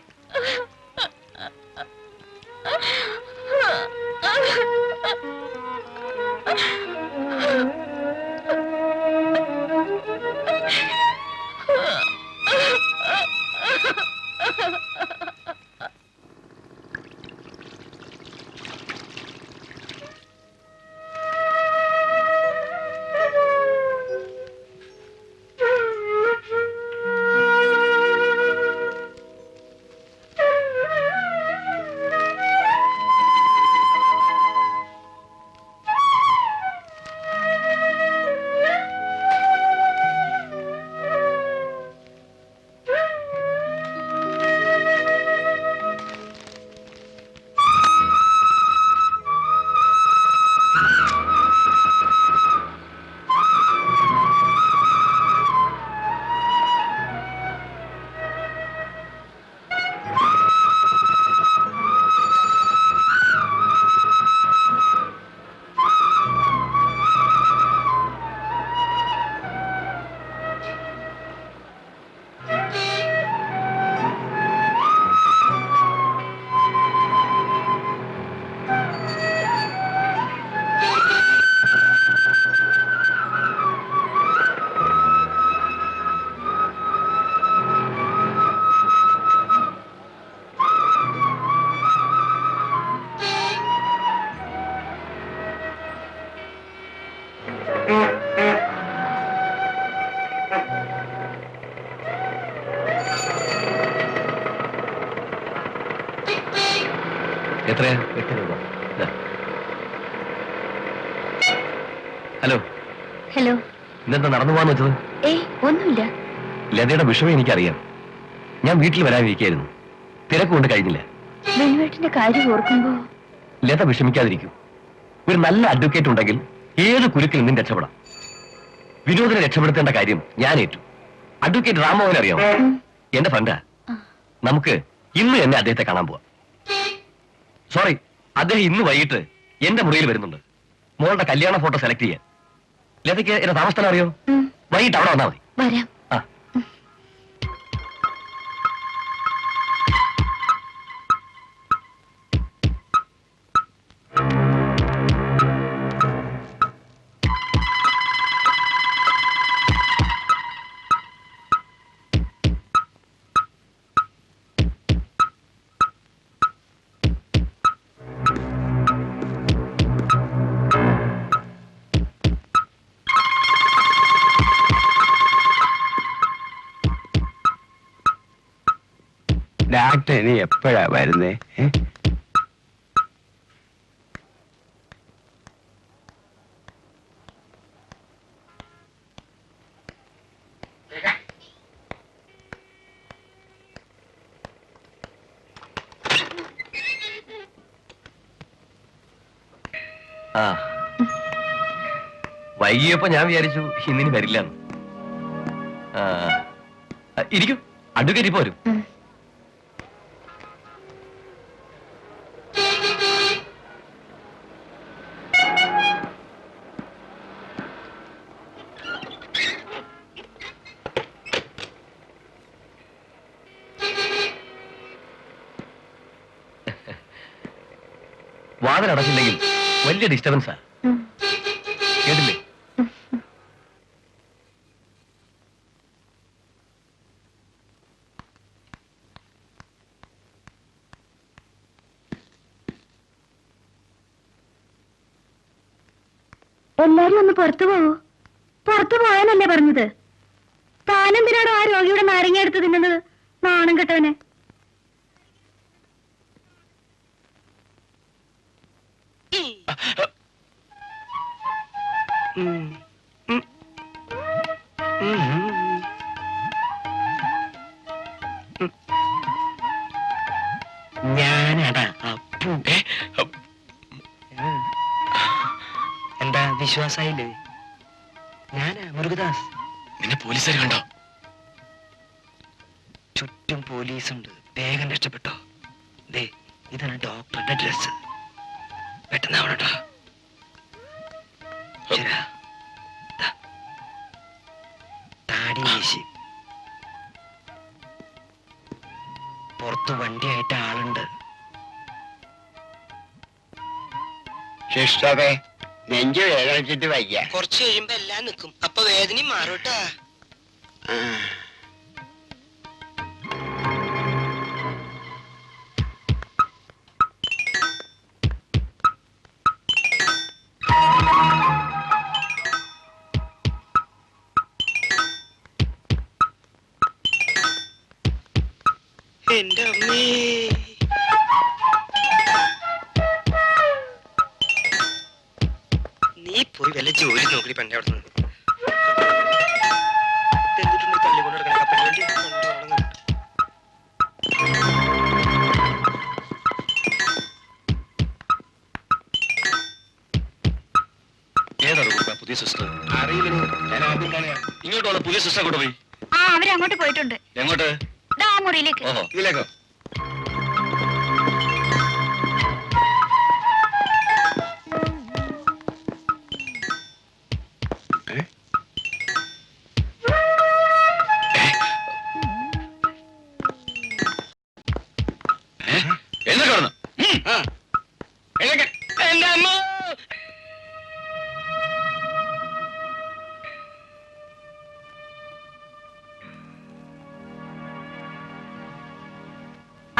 എത്രയാ? 8 രൂപ. ദാ. Hello, hello. ഇന്നെന്താ നടന്നു പോകാന്ന് വെച്ചത്? ഏയ് ഒന്നുമില്ല. ലതയുടെ വിഷമം എനിക്കറിയാം. ഞാൻ വീട്ടിൽ വരാനിരിക്കായിരുന്നു, തിരക്ക് കൊണ്ട് കഴിഞ്ഞില്ല. വെനുവേട്ടിന്റെ കാര്യം ഓർക്കുമ്പോ ലത വിഷമിക്കാതിരിക്കും. ഒരു നല്ല അഡ്വക്കേറ്റ് ഉണ്ടെങ്കിൽ ഏത് കുരുക്കിൽ നിന്നും രക്ഷപ്പെടാം. വിനോദിനെ രക്ഷപ്പെടുത്തേണ്ട കാര്യം ഞാൻ ഏറ്റു. അഡ്വക്കേറ്റ് രാമോഹൻ അറിയാമോ? എന്റെ ഫ്രണ്ടാ. നമുക്ക് ഇന്ന് തന്നെ അദ്ദേഹത്തെ കാണാൻ പോവാം. സോറി, അദ്ദേഹം ഇന്ന് വൈകിട്ട് എന്റെ മുറിയിൽ വരുന്നുണ്ട്, മോളുടെ കല്യാണ ഫോട്ടോ സെലക്ട് ചെയ്യാൻ. ലതയ്ക്ക് എന്റെ താമസസ്ഥലം അറിയോ? വൈകിട്ട് അവിടെ വന്നാൽ മതി. വരാം. ആ. ഡാക്ടർ ഇനി എപ്പോഴാ വരുന്നേ? ആ, വൈകിയപ്പോ ഞാൻ വിചാരിച്ചു ഇന്നിനി വരില്ലെന്ന്. ഇരിക്കും, അഡ്വക്കേറ്റ് ഇപ്പൊ വരും. വാതിലടച്ചില്ലെങ്കിൽ വലിയ ഡിസ്റ്റർബൻസാ. കേട്ടില്ലേ? എല്ലാരും ഒന്ന് പുറത്തു പോകൂ. പുറത്തു പോകാനല്ലേ പറഞ്ഞത്? താനെന്തിനാണോ ആ രോഗിയുടെ നാരങ്ങ എടുത്ത് തിന്നുന്നത്? നാണം കെട്ടവനെ. ഞാനാടാ അപ്പു. എന്താ വിശ്വാസായില്ലേ? ഞാനാ മുരുകദാസ്. നിന്നെ പോലീസുകാർ കണ്ടോ? ചുറ്റും പോലീസുണ്ട്, വേഗം രക്ഷപ്പെട്ടോ. ദേ, ഇതാണ് ഡോക്ടറുടെ ഡ്രസ്. പെട്ടെന്നാവണട്ടോ. താടി വീശി പുറത്തു വണ്ടിയായിട്ട് ആളുണ്ട്. സിസ്റ്ററെ, നെഞ്ചു വേദനിച്ചിട്ട് വയ്യ. കുറച്ച് കഴിയുമ്പോ എല്ലാം നിൽക്കും, അപ്പൊ വേദനയും മാറൂട്ടാ. എന്റെ അമ്മേ, നീ പോയി വല്ല ജോലി നോക്കി പെണ്ണെ അവിടെ നിന്ന്. എന്തിട്ടുണ്ട് തല്ലിക്കൊണ്ട് നടക്കണ കപ്പലിന് വേണ്ടി കൊണ്ടുപോകണം. ഏതാണ് പുതിയ സിസ്റ്റർ? അറിയില്ല, ഞാൻ ആദ്യം കാണുക. ഇങ്ങോട്ട് വന്ന പുതിയ സിസ്റ്റർ കൊണ്ട് പോയി. ആ, അവരങ്ങോട്ട് പോയിട്ടുണ്ട്. എങ്ങോട്ട്? ദാ ആ മുറിയിലേക്ക്. ഓഹോ, ഇതിലേക്കോ? എന്നെ കാണുന്നു. എന്റെ അമ്മ.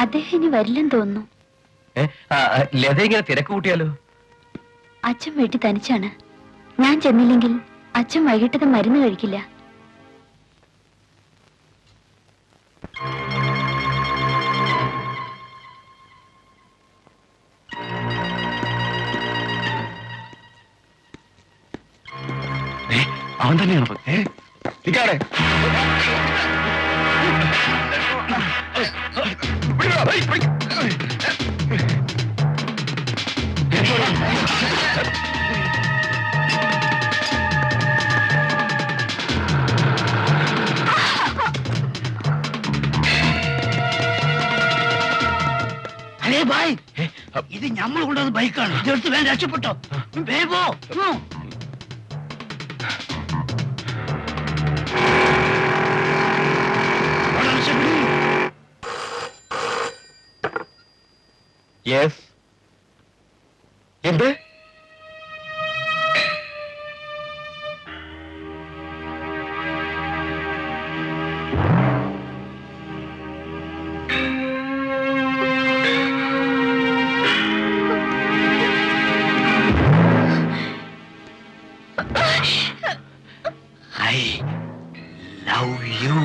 അദ്ദേഹം ഇനി വരില്ലെന്ന് തോന്നുന്നു. ലത ഇങ്ങനെ തിരക്ക് കൂട്ടിയാലോ? അച്ഛൻ വീട്ടിൽ തനിച്ചാണ്. ഞാൻ ചെന്നില്ലെങ്കിൽ അച്ഛൻ വൈകിട്ടത്തെ മരുന്ന് കഴിക്കില്ല. അവൻ തന്നെയാണത്. നിക്കാടെ. അല്ലേ ബായ്, ഇത് നമ്മൾ കൊണ്ടുവന്ന ബൈക്കാണ്. ഇതെടുത്ത് വേഗം രക്ഷപ്പെട്ടോ. വേഗോ. യെസ്. എന്ത്? I love you.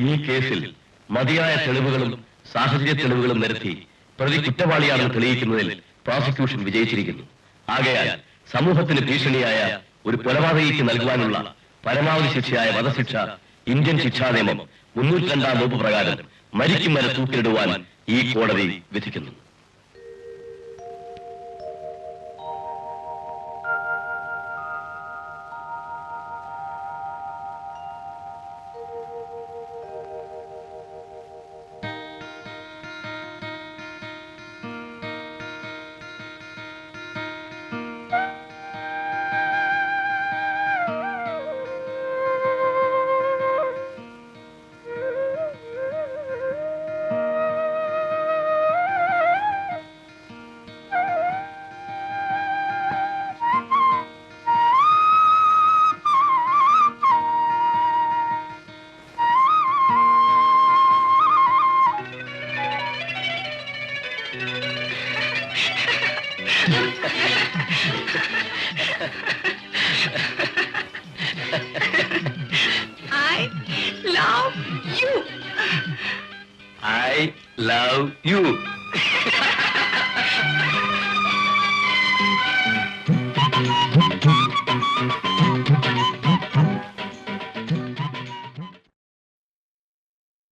ഈ കേസിൽ മതിയായ തെളിവുകളും സാഹചര്യ തെളിവുകളും നിരത്തി പ്രതി കുറ്റവാളിയാണെന്ന് തെളിയിക്കുന്നതിൽ പ്രോസിക്യൂഷൻ വിജയിച്ചിരിക്കുന്നു. ആകയാൽ സമൂഹത്തിന് ഭീഷണിയായ ഒരു കൊലപാതകിക്ക് നൽകുവാനുള്ള പരമാവധി ശിക്ഷയായ വധശിക്ഷ ഇന്ത്യൻ ശിക്ഷാ നിയമം 302 വകുപ്പ് പ്രകാരം മരിക്കും വരെ തൂക്കിലിടുവാൻ ഈ കോടതി വിധിക്കുന്നു. I love you. I love you.